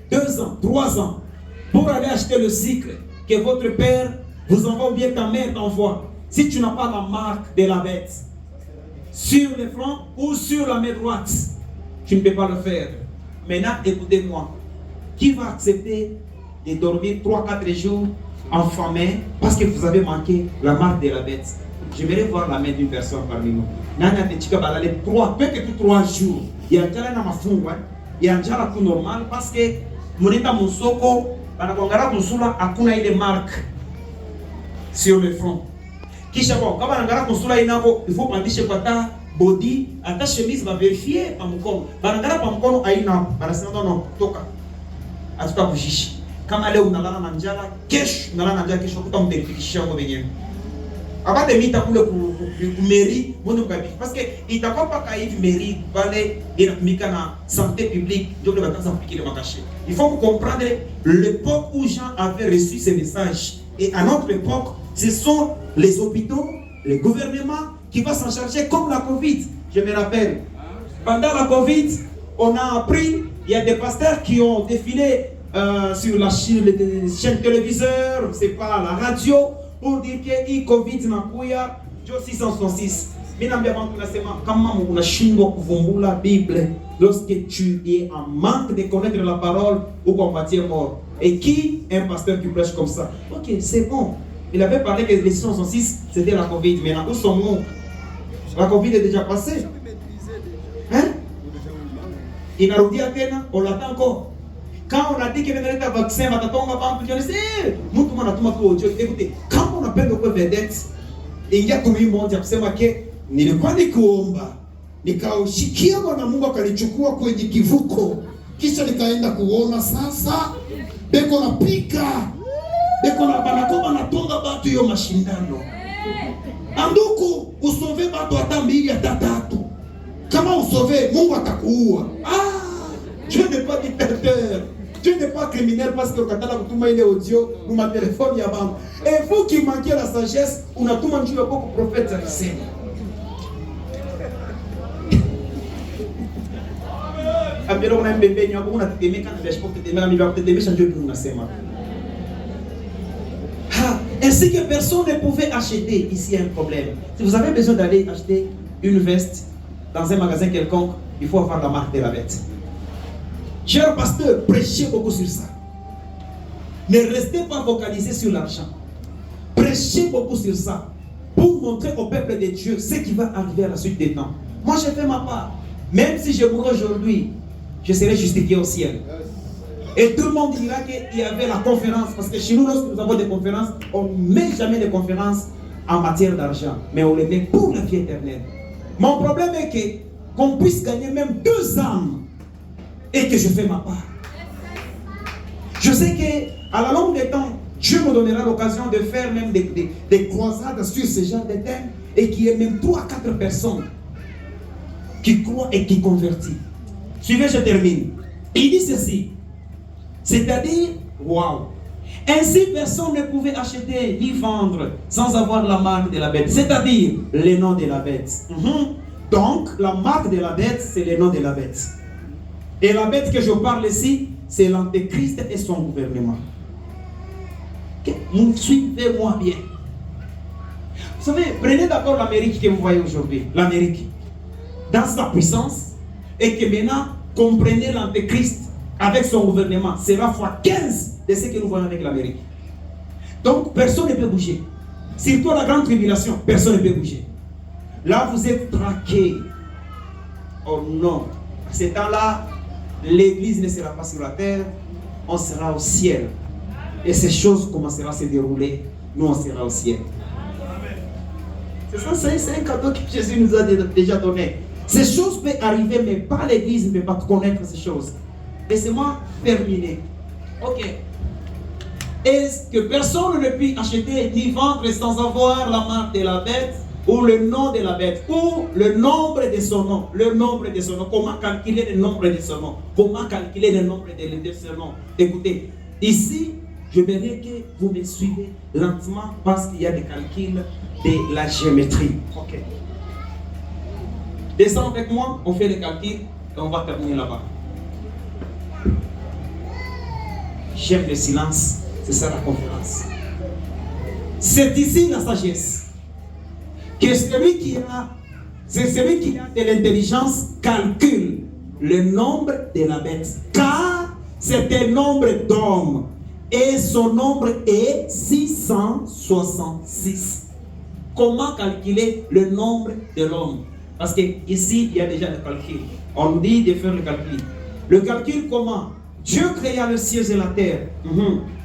2 ans, 3 ans, pour aller acheter le cycle que votre père vous envoie ou bien ta mère t'envoie. Si tu n'as pas la marque de la bête sur le front ou sur la main droite, tu ne peux pas le faire. Maintenant, écoutez-moi. Qui va accepter de dormir 3-4 jours enfamé parce que vous avez manqué la marque de la bête? J'aimerais voir la main d'une personne parmi nous. Nana te chika balale 3, peut-être 3 jours. Il y a njala na mafungwa, il y a njala tout normal parce que moneta musoko banakongara kusula hakuna ile marque sur le front. Kisha bon, kama nangara kusula inako, il faut pandishe kwa ta body, ata chemise va vérifier pa mkono. Banangara pa mkono aina, banasema non, toka. Atuka kujishi. Kama leo unalala na njala, kesho unalala na njala, kesho kuta mterifikishia kwa wenyewe. Abate mita kule ku mairie, mwende mkabiki. Parce que itakuwa paka hivi mairie, pale inatumika na santé publique, ndio le vacances appliquer le makaché. Il faut comprendre l'époque où Jean avait reçu ces messages. Et à notre époque, ce sont les hôpitaux, les gouvernements qui vont s'en charger comme la Covid. Je me rappelle, pendant la Covid, on a appris, il y a des pasteurs qui ont défilé sur la chaîne téléviseur, c'est pas la radio, pour dire que le Covid n'a pas eu 666. Mais dans la Bible, lorsque tu es en manque de connaître la parole ou qu'on va dire mort. Et qui est un pasteur qui prêche comme ça? Ok, c'est bon. Il avait parlé que les 666 c'était la Covid. Mais où sommes-nous? La Covid est déjà passée. inarudia tena, on l'attend encore. Quand on a dit qu'il venait un vaccin, on va écoutez, quand on appelle le vedette, il y a comme une monde qui kusema ke nilikuwa nikuomba nikausikia Bwana Mungu akanichukua kwenye kivuko, kisha nikaenda kuona sasa beko napika beko na banakoba natonga batu hiyo mashindano. Anduku usove batu hata mbili hata tatu, kama usove Mungu atakuua. Dieu n'est pas dictateur, Dieu n'est pas criminel parce que ukatala kutuma ile audio kwa telefoni ya mama. Et vous qui manquez la sagesse, unatuma njoo yako kwa prophète alisema. Abiro kuna mbembe nyako unatetemeka na dashboard tetemeka mimi kutetemesha njoo tu unasema. Ainsi que personne ne pouvait acheter, ici il y a un problème. Si vous avez besoin d'aller acheter une veste dans un magasin quelconque, il faut avoir la marque de la bête. Cher pasteur, prêchez beaucoup sur ça. Ne restez pas focalisé sur l'argent. Prêchez beaucoup sur ça pour montrer au peuple de Dieu ce qui va arriver à la suite des temps. Moi, j'ai fait ma part. Même si je mourrai aujourd'hui, je serai justifié au ciel. Et tout le monde dira qu'il y avait la conférence. Parce que chez nous, lorsque nous avons des conférences, on ne met jamais des conférences en matière d'argent. Mais on les met pour la vie éternelle. Mon problème est qu'on puisse gagner même 2 âmes. Et que je fais ma part. Je sais qu'à la longue des temps, Dieu me donnera l'occasion de faire même des croisades sur ce genre de thèmes. Et qu'il y ait même 3 à 4 personnes qui croient et qui convertissent. Suivez, je termine. Il dit ceci. C'est-à-dire, waouh. Ainsi, personne ne pouvait acheter ni vendre sans avoir la marque de la bête. C'est-à-dire, le nom de la bête. Donc, la marque de la bête, c'est le nom de la bête. Et la bête que je parle ici, c'est l'Antéchrist et son gouvernement. Suivez-moi bien. Vous savez, prenez d'abord l'Amérique que vous voyez aujourd'hui. L'Amérique. Dans sa puissance. Et que maintenant, comprenez l'Antéchrist avec son gouvernement. Sera fois 15 de ce que nous voyons avec l'Amérique. Donc, personne ne peut bouger. Surtout la grande tribulation, personne ne peut bouger. Là, vous êtes traqués. Oh non. À ce temps-là, l'église ne sera pas sur la terre, on sera au ciel. Et ces choses commenceront à se dérouler, nous on sera au ciel. C'est ça, c'est un cadeau que Jésus nous a déjà donné. Ces choses peuvent arriver, mais pas l'église ne peut pas connaître ces choses. Laissez-moi terminer. Ok. Est-ce que personne ne peut acheter ni vendre sans avoir la marque de la bête ou le nom de la bête, ou le nombre de son nom. Le nombre de son nom. Comment calculer le nombre de son nom? Comment calculer le nombre de son nom? Écoutez, ici, je verrai que vous me suivez lentement parce qu'il y a des calculs de la géométrie. Ok. Descends avec moi, on fait les calculs et on va terminer là-bas. Chef de silence, c'est ça la conférence. C'est ici la sagesse. Que celui qui a de l'intelligence calcule le nombre de la bête, car c'est un nombre d'hommes et son nombre est 666. Comment calculer le nombre de l'homme? Parce que ici il y a déjà le calcul. On dit de faire le calcul. Le calcul comment? Dieu créa le ciel et la terre.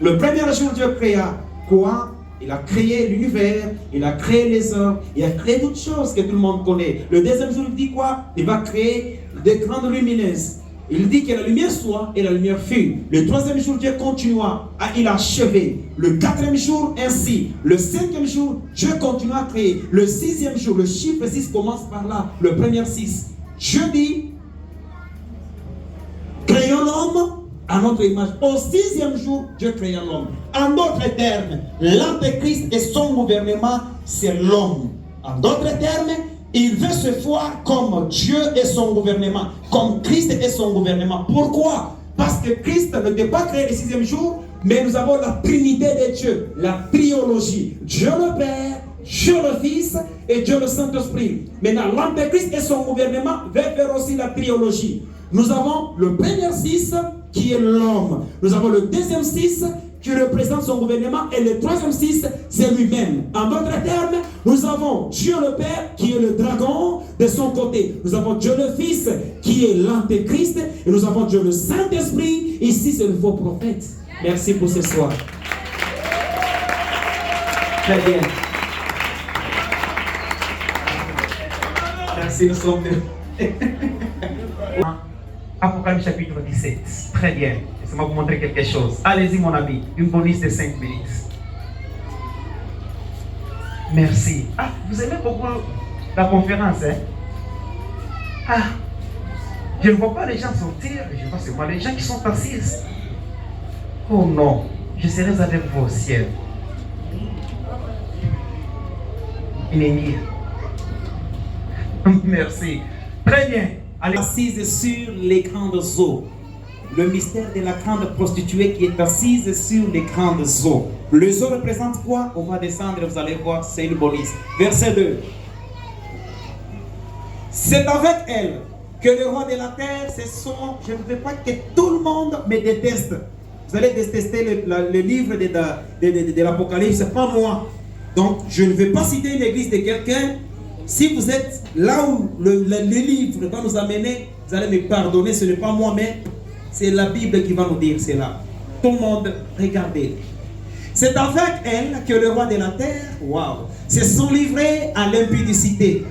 Le premier jour Dieu créa quoi? Il a créé l'univers, il a créé les hommes, il a créé toutes choses que tout le monde connaît. Le deuxième jour, il dit quoi? Il va créer des grandes lumineuses. Il dit que la lumière soit et la lumière fut. Le troisième jour, Dieu continua, il a achevé. Le quatrième jour, ainsi. Le cinquième jour, Dieu continua à créer. Le sixième jour, le chiffre 6 commence par là. Le premier 6. Dieu dit, créons l'homme à notre image. Au sixième jour, Dieu créa l'homme. En d'autres termes, l'Antéchrist et son gouvernement, c'est l'homme. En d'autres termes, il veut se voir comme Dieu et son gouvernement, comme Christ et son gouvernement. Pourquoi? Parce que Christ ne peut pas créer le sixième jour, mais nous avons la Trinité de Dieu, la triologie. Dieu le Père, Dieu le Fils et Dieu le Saint-Esprit. Maintenant, l'Antéchrist et son gouvernement veulent faire aussi la triologie. Nous avons le premier 6 qui est l'homme. Nous avons le deuxième 6 qui représente son gouvernement, et le troisième 6, c'est lui-même. En d'autres termes, nous avons Dieu le Père qui est le dragon de son côté. Nous avons Dieu le Fils qui est l'antéchrist, et nous avons Dieu le Saint-Esprit. Ici, c'est le faux prophète. Merci pour ce soir. Très bien. Merci, nous sommes deux. Apocalypse chapitre 17. Très bien. Laissez-moi vous montrer quelque chose. Allez-y, mon ami. Une bonus de 5 minutes. Merci. Ah, vous aimez beaucoup la conférence, hein? Ah, je ne vois pas les gens sortir. Je vois seulement les gens qui sont assis. Oh non, je serai avec vous au ciel. Inémie. Merci. Très bien. Allez. Assise sur les grandes eaux. Le mystère de la grande prostituée qui est assise sur les grandes eaux. Les eaux représentent quoi? On va descendre, vous allez voir, c'est une bonus. Verset 2. C'est avec elle que le roi de la terre, ce sont, je ne veux pas que tout le monde me déteste. Vous allez détester le livre de l'Apocalypse, pas moi. Donc, je ne vais pas citer une église de quelqu'un. Si vous êtes là où le livre va nous amener, vous allez me pardonner, ce n'est pas moi, mais c'est la Bible qui va nous dire cela. Tout le monde, regardez. C'est avec elle que le roi de la terre, se sont livrés à l'impudicité.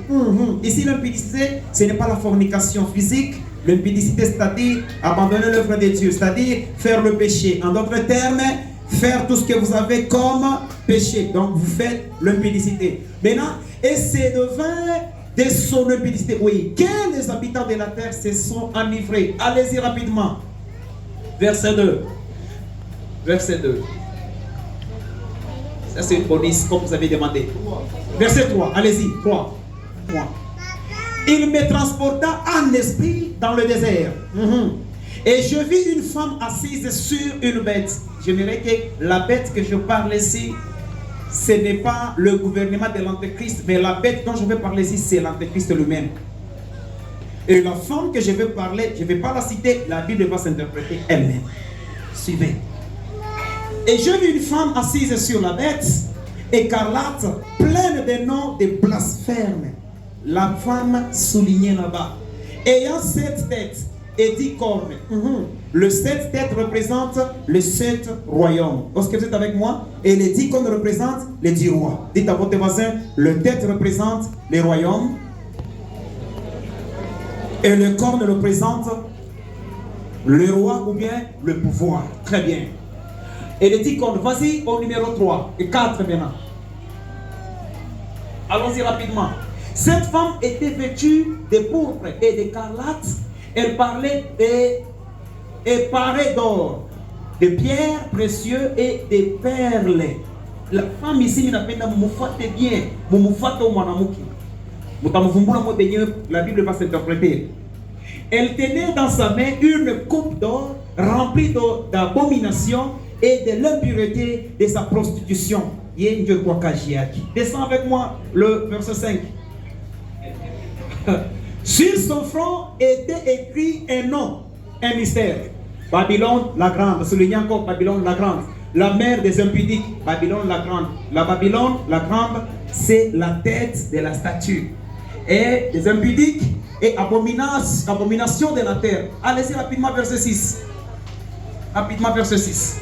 Ici, l'impudicité, ce n'est pas la fornication physique. L'impudicité, c'est-à-dire abandonner l'œuvre de Dieu, c'est-à-dire faire le péché. En d'autres termes, faire tout ce que vous avez comme péché. Donc, vous faites l'impudicité. Maintenant, et c'est devant de son impudicité, oui, que les habitants de la terre se sont enivrés. Allez-y rapidement. Verset 2. Verset 2. Ça, c'est une bonus, comme vous avez demandé. Verset 3. Allez-y. 3. Il me transporta en esprit dans le désert. Et je vis une femme assise sur une bête. J'aimerais que la bête que je parle ici, ce n'est pas le gouvernement de l'Antéchrist, mais la bête dont je vais parler ici, c'est l'Antéchrist lui-même. Et la femme que je vais parler, je ne vais pas la citer, la Bible va s'interpréter elle-même. Suivez. Et je vis une femme assise sur la bête, écarlate, pleine de noms de blasphème. La femme soulignée là-bas, ayant 7 têtes et 10 cornes. Le 7 têtes représente les 7 royaumes. Est-ce que vous êtes avec moi? Et les 10 cornes représentent les 10 rois. Dites à votre voisin, le tête représente les royaumes. Et le corne représente le roi ou bien le pouvoir. Très bien. Et les 10 cornes, vas-y au numéro 3 et 4 maintenant. Allons-y rapidement. Cette femme était vêtue de pourpre et d'écarlate. Elle parlait et parée d'or, de pierres précieuses et de perles. La femme ici, la Bible va s'interpréter. Elle tenait dans sa main une coupe d'or remplie d'abominations et de l'impureté de sa prostitution. Descends avec moi le verset 5. Sur son front était écrit un nom, un mystère. Babylone la grande, soulignant encore Babylone la grande, la mère des impudiques, Babylone la grande. La Babylone la grande, c'est la tête de la statue. Et des impudiques et abomination de la terre. Allez-y rapidement, verset 6. Rapidement, verset 6.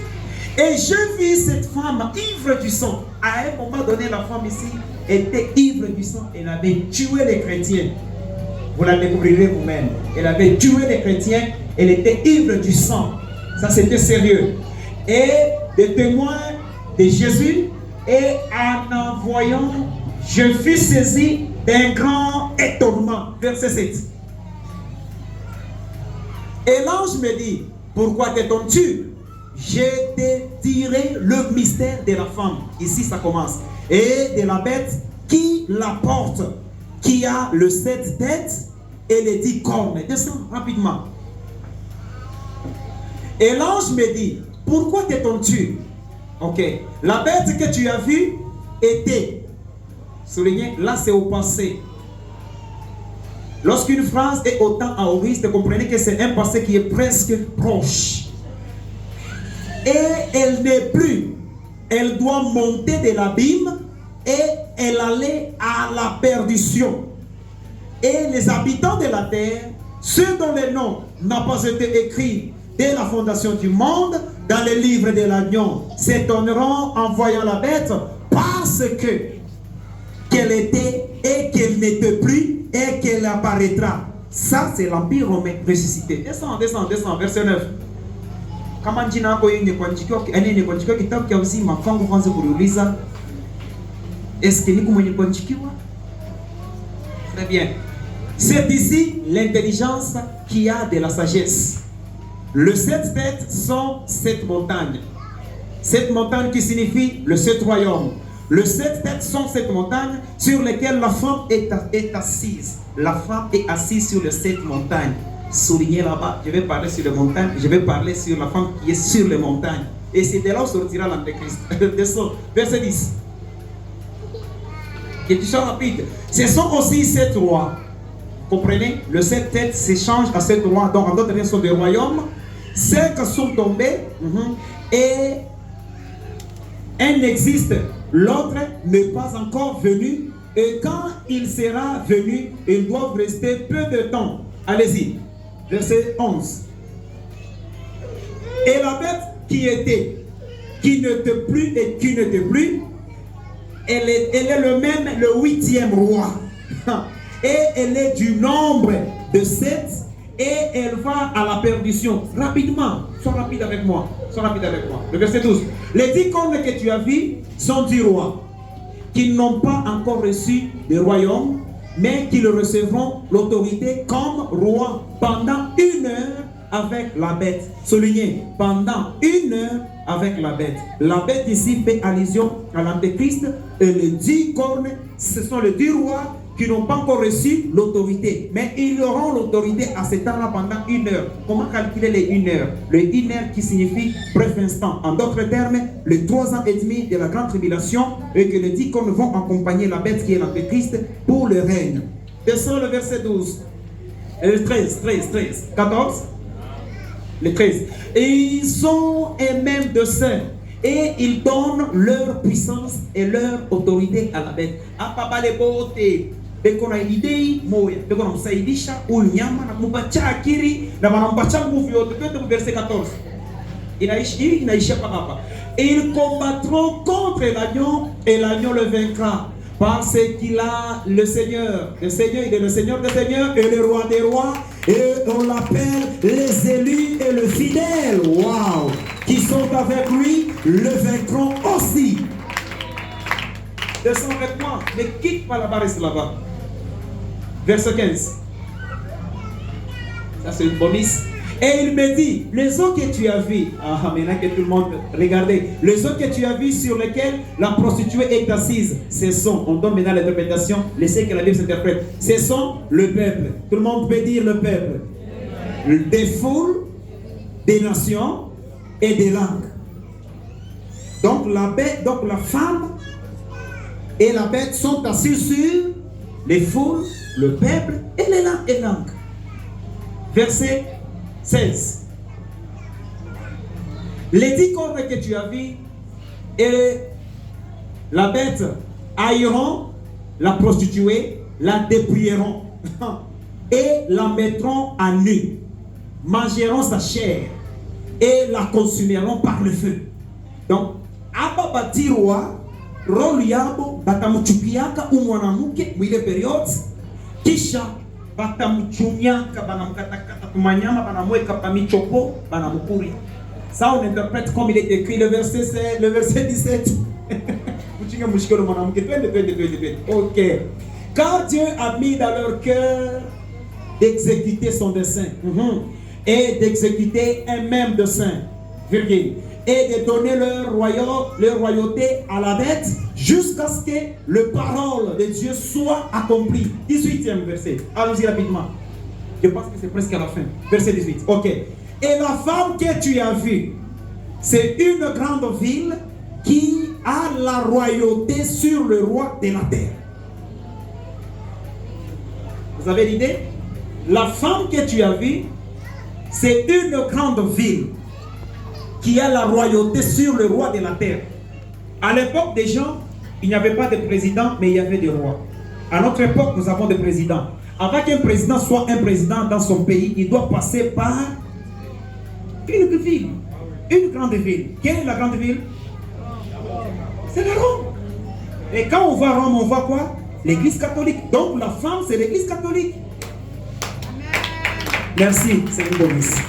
Et je vis cette femme ivre du sang. À un moment donné, la femme ici était ivre du sang. Elle avait tué les chrétiens. Vous la découvrirez vous-même. Elle avait tué les chrétiens. Elle était ivre du sang. Ça, c'était sérieux. Et des témoins de Jésus. Et en voyant, je fus saisi d'un grand étonnement. Verset 7. Et l'ange me dit, pourquoi t'étonnes-tu? Je te dirai le mystère de la femme. Ici, ça commence. Et de la bête qui la porte, qui a le 7 têtes et les 10 cornes. Descends rapidement. Et l'ange me dit, pourquoi t'étonnes-tu? Ok. La bête que tu as vue était, soulignez, là c'est au passé. Lorsqu'une phrase est autant aoriste, comprenez que c'est un passé qui est presque proche. et elle n'est plus. Elle doit monter de l'abîme et elle allait à la perdition. Et les habitants de la terre, ceux dont les noms n'ont pas été écrits dès la fondation du monde, dans le livre de l'agneau, s'étonneront en voyant la bête parce qu'elle était et qu'elle n'était plus et qu'elle apparaîtra. Ça, c'est l'Empire romain ressuscité. Descends, verset 9. Est-ce que nous très bien. C'est ici l'intelligence qui a de la sagesse. Les 7 têtes sont 7 montagnes. 7 montagnes qui signifient le 7 royaumes. Les 7 têtes sont 7 montagnes sur lesquelles la femme est assise. La femme est assise sur les 7 montagnes. Soulignez là-bas, je vais parler sur les montagnes, je vais parler sur la femme qui est sur les montagnes. Et c'est de là où sortira l'Antéchrist. Verset 10. Question rapide. Ce sont aussi 7 rois. Comprenez? Le 7 têtes s'échangent à 7 rois. Donc en d'autres termes, sont des royaumes. 5 sont tombés. Et un existe. L'autre n'est pas encore venu. Et quand il sera venu, ils doivent rester peu de temps. Allez-y. Verset 11. Et la bête qui était, qui n'était plus et qui n'était plus, elle est le 8e roi. Et elle est du nombre de 7 et elle va à la perdition. Rapidement, sois rapide avec moi. Le verset 12. Les 10 cornes que tu as vus sont 10 rois qui n'ont pas encore reçu le royaume, mais qui le recevront l'autorité comme roi pendant 1 heure avec la bête. Soulignez, pendant 1 heure avec la bête. La bête ici fait allusion à l'Antéchrist et les 10 cornes, ce sont les 10 rois qui n'ont pas encore reçu l'autorité. Mais ils auront l'autorité à ce temps-là pendant 1 heure. Comment calculer les 1 heure? Les 1 heure qui signifie bref instant. En d'autres termes, les 3 ans et demi de la grande tribulation et que les 10 cornes vont accompagner la bête qui est l'Antéchrist pour le règne. Descends le verset 12. 13. 14. Le 13. Et ils sont eux-mêmes de saints. Et ils donnent leur puissance et leur autorité à la bête. Apapa les beautés. Bekona idei moya. Bekona msaidisha unyama na kumpatia akili na wanampatia nguvu yote. Twende verset 14. Inaishia hapa. Et ils combattront contre l'agneau et l'agneau le vaincra. Parce qu'il a le Seigneur. Le Seigneur, il est le Seigneur des seigneurs et le roi des rois. Et on l'appelle les élus et le fidèle. Waouh! Qui sont avec lui, le vaincront aussi. Descends avec moi. Ne quitte pas là-bas, reste là-bas. Verset 15. Ça, c'est une bonus. Et il me dit, les eaux que tu as vues, maintenant que tout le monde, regardez, les eaux que tu as vues sur lesquelles la prostituée est assise, ce sont, on donne maintenant l'interprétation, laissez que la Bible s'interprète, ce sont le peuple. Tout le monde peut dire le peuple. Des foules, des nations et des langues. Donc la bête, donc la femme et la bête sont assis sur les foules, le peuple et les langues. Verset 16. Les 10 cornes que tu as vues et la bête haïront la prostituée, la dépouilleront et la mettront à nu, mangeront sa chair et la consumeront par le feu. Donc, aba batirwa rolu yabo batamuchukiaka umwanamuke mwile periode kisha batamchunyaka banamkatakata kumanyama banamweka pamichopo banamukuri. Ça on interprète comme il est écrit le verset 17. Ok. Car Dieu a mis dans leur cœur d'exécuter son dessein et d'exécuter un même dessein, virgule, et de donner leur royauté à la bête jusqu'à ce que le parole de Dieu soit accomplie. 18e verset. Allons-y rapidement. Je pense que c'est presque à la fin. Verset 18. Ok. Et la femme que tu as vue, c'est une grande ville qui a la royauté sur le roi de la terre. Vous avez l'idée? La femme que tu as vue, c'est une grande ville qui a la royauté sur le roi de la terre. À l'époque des gens, il n'y avait pas de président, mais il y avait des rois. À notre époque, nous avons des présidents. Avant qu'un président soit un président dans son pays, il doit passer par une ville, une grande ville. Quelle est la grande ville? C'est la Rome. Et quand on voit Rome, on voit quoi? L'église catholique. Donc la femme, c'est l'église catholique. Merci, c'est une bonne mission.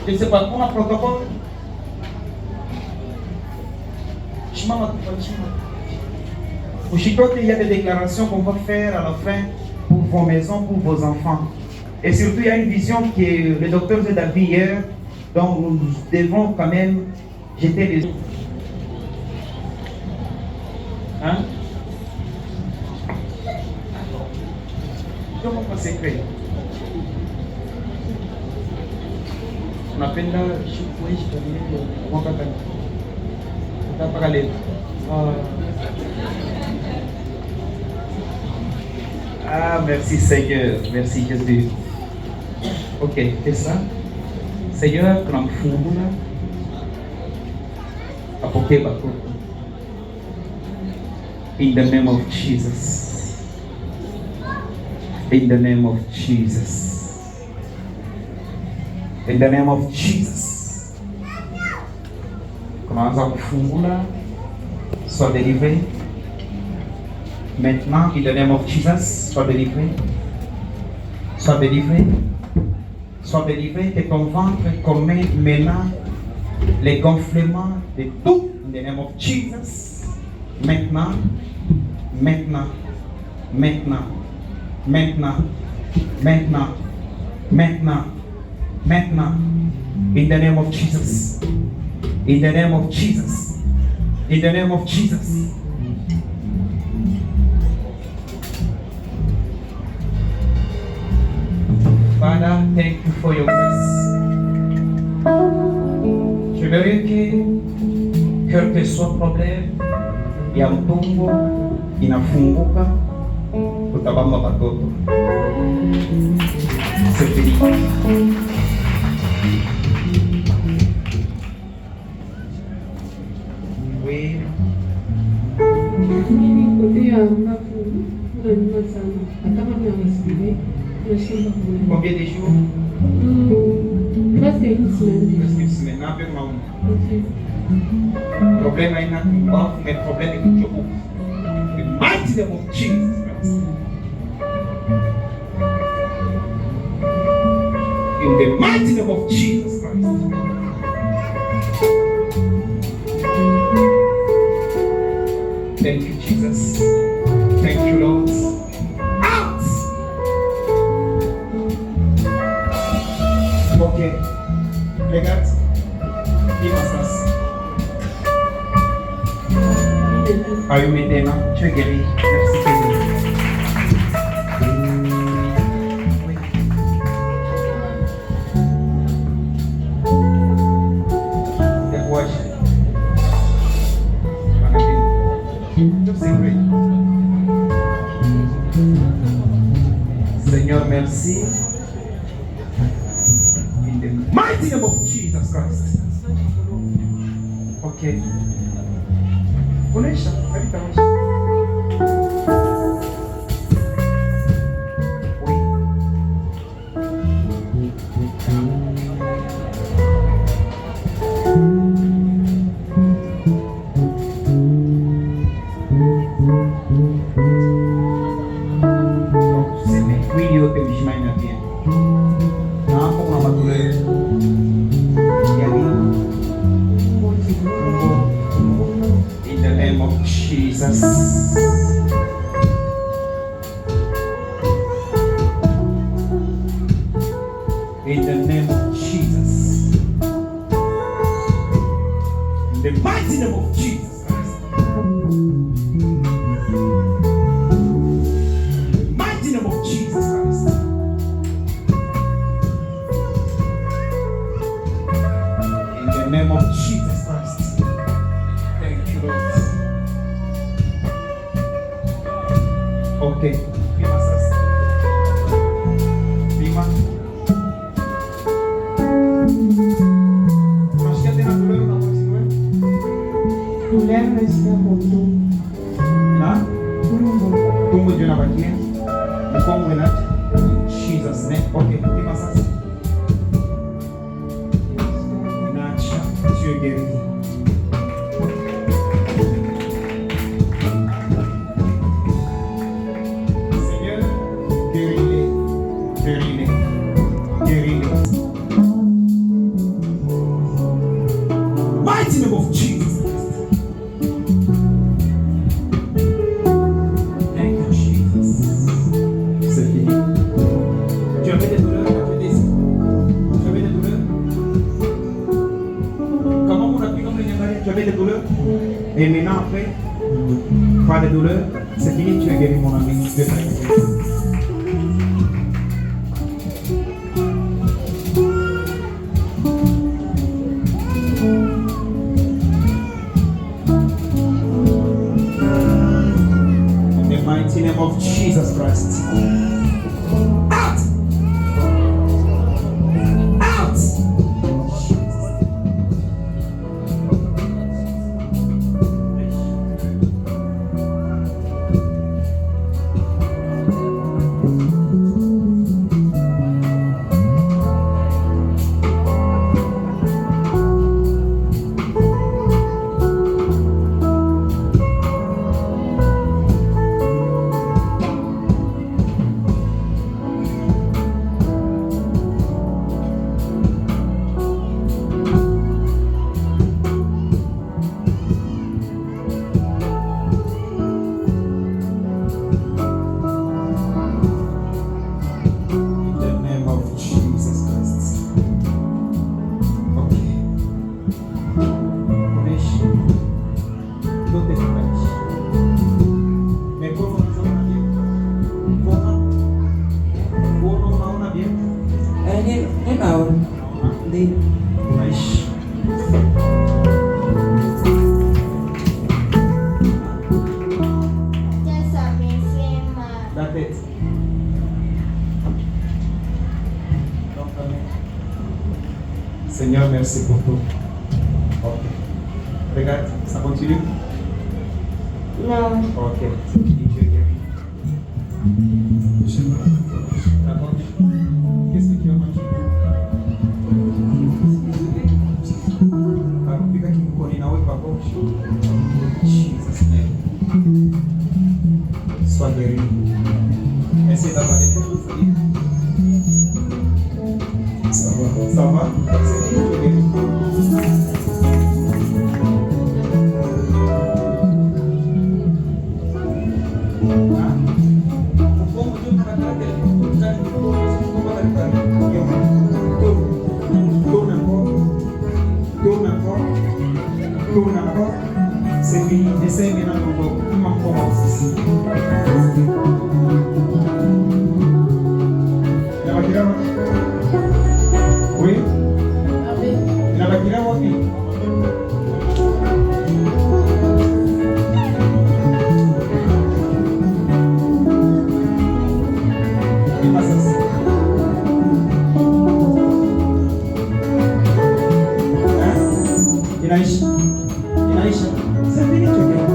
Je ne sais pas, pour un protocole. Aussitôt qu'il y a des déclarations qu'on va faire à la fin pour vos maisons, pour vos enfants. Et surtout, il y a une vision que le docteur nous a vue hier, donc nous devons quand même jeter les... Hein? Comment on secret? On appelle là, ah, merci Seigneur, merci Jésus. Ok, c'est ça. Seigneur, quand on apporter bateau. In the name of Jesus. In the name of Jesus. In the name of Jesus. Commence à fungula. Sois délivré. Maintenant, in the name of Jesus, sois délivré. Sois délivré. Sois délivré que ton ventre commet maintenant les gonflements de tout. In the name of Jesus. Maintenant, maintenant, maintenant, maintenant, maintenant, maintenant, maintenant. In the name of Jesus. In the name of Jesus. In the name of Jesus. Father, thank you for your grace. Je verrai que quel que soit problème, ya mtumbo inafunguka, utabamba watoto. C'est fini. Oui. Combien de jours? Presque une semaine. Presque une semaine. Problème est là, mais problème est que the mighty name of Jesus Christ. In the mighty name of Jesus Christ. Thank you, Jesus. Thank you, Lord. Out! Ok. Regarde. Dis-moi ça. Are you maintenant? Tu es guéri. Merci, Jésus. Oui. The wash. Seigneur, merci. In the mighty name of Jesus Christ. Ok. Unaisha, habita maisha. In the name of Jesus. In the mighty name of Jesus Christ. The mighty name of Jesus Christ. In the name of Jesus Christ. Thank you, Lord. Okay. Pima. douleur reste au dos. Na tumbo ndio inabakia, mkongo inaacha. Jesus name. Okay, pima sasa. Inaacha, tu es guéri. Seigneur, guéris-les, guéris-les, guéris-les. Mighty name of Jesus. Thank you, Jesus. C'est fini. Tu avais des douleurs, tu avais des douleurs. Comment on a pu comme les tu avais des douleurs? Et maintenant après, pas de douleur, c'est fini, tu es guéri mon ami. Dieu t'a guéri. In the mighty name of Jesus Christ. Out! Out! In the name of Jesus Christ. Okay. Onesha. Yote tunaishi. Mikono unaona bien? Mkono unaona bien? Ninaona. Ndio. Unaishi. La tête. Seigneur, merci pour tout. Ok. Regarde, ça continue? Non. Ok. C'est fini, tu es guéri. D'accord. Qu'est-ce que tu as mangé? Akupika kimkoni nawe kwa boshi. Jesus name. Sois guéri. Essaye d'avaler les choses. Ça va? Ça va? C'est fini, tu es guéri. Ah? Pourquoi on dit que la tête, vous allez tourne encore. C'est fini. Essaye maintenant ton corps. Tout commence ici. Inabakira wapi? Oui? Inabakira wapi? Pima sasa. Inaisha. C'est fini, tu es guéri.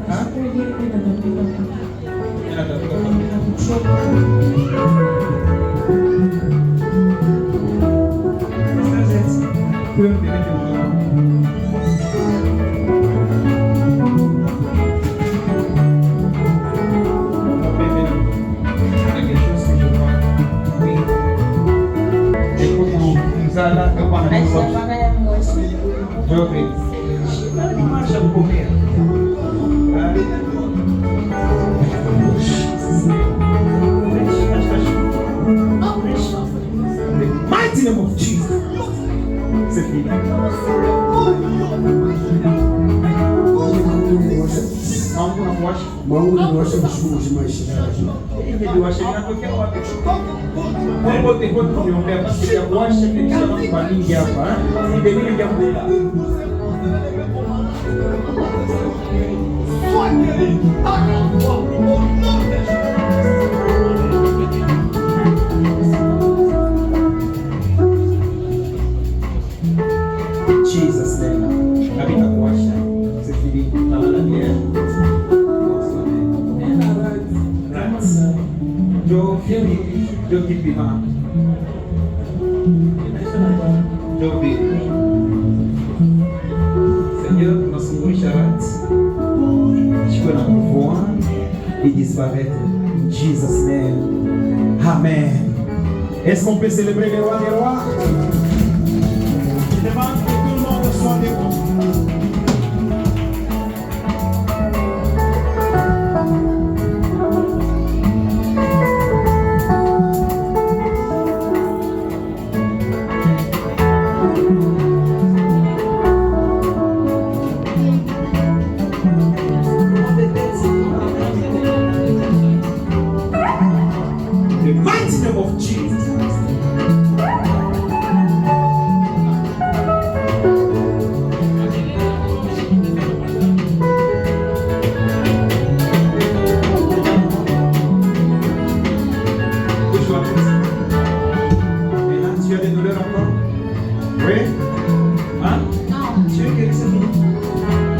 Hein? Inatapika wapi? Peu de quelque chose que je vois. Oui. Écoute, nous allons Jovem, não marcha comer. Mighty name of Jesus. C'est fini. Mungu niwashe mshukuru maisha yake. Imediwasha inatokea wapi? Mungu teko tuniombea basi ya kuwasha kisha kwa mingi hapa. Ndio mimi ndio Jogi Bima. Jogi. Seigneur, tunasunguri sharati. Chukue na pouvoir et disparaître. In Jesus' name. Amen. Est-ce qu'on peut célébrer les rois des rois? Je demande que tout le monde soit debout. The mighty name of Jesus. Maintenant, tu as des douleurs encore? Oui? Hein? Non. Tu es guéri, c'est fini?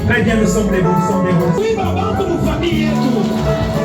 Très bien, nous sommes des bons, nous sommes des bons. Oui, maman, comme famille et tout.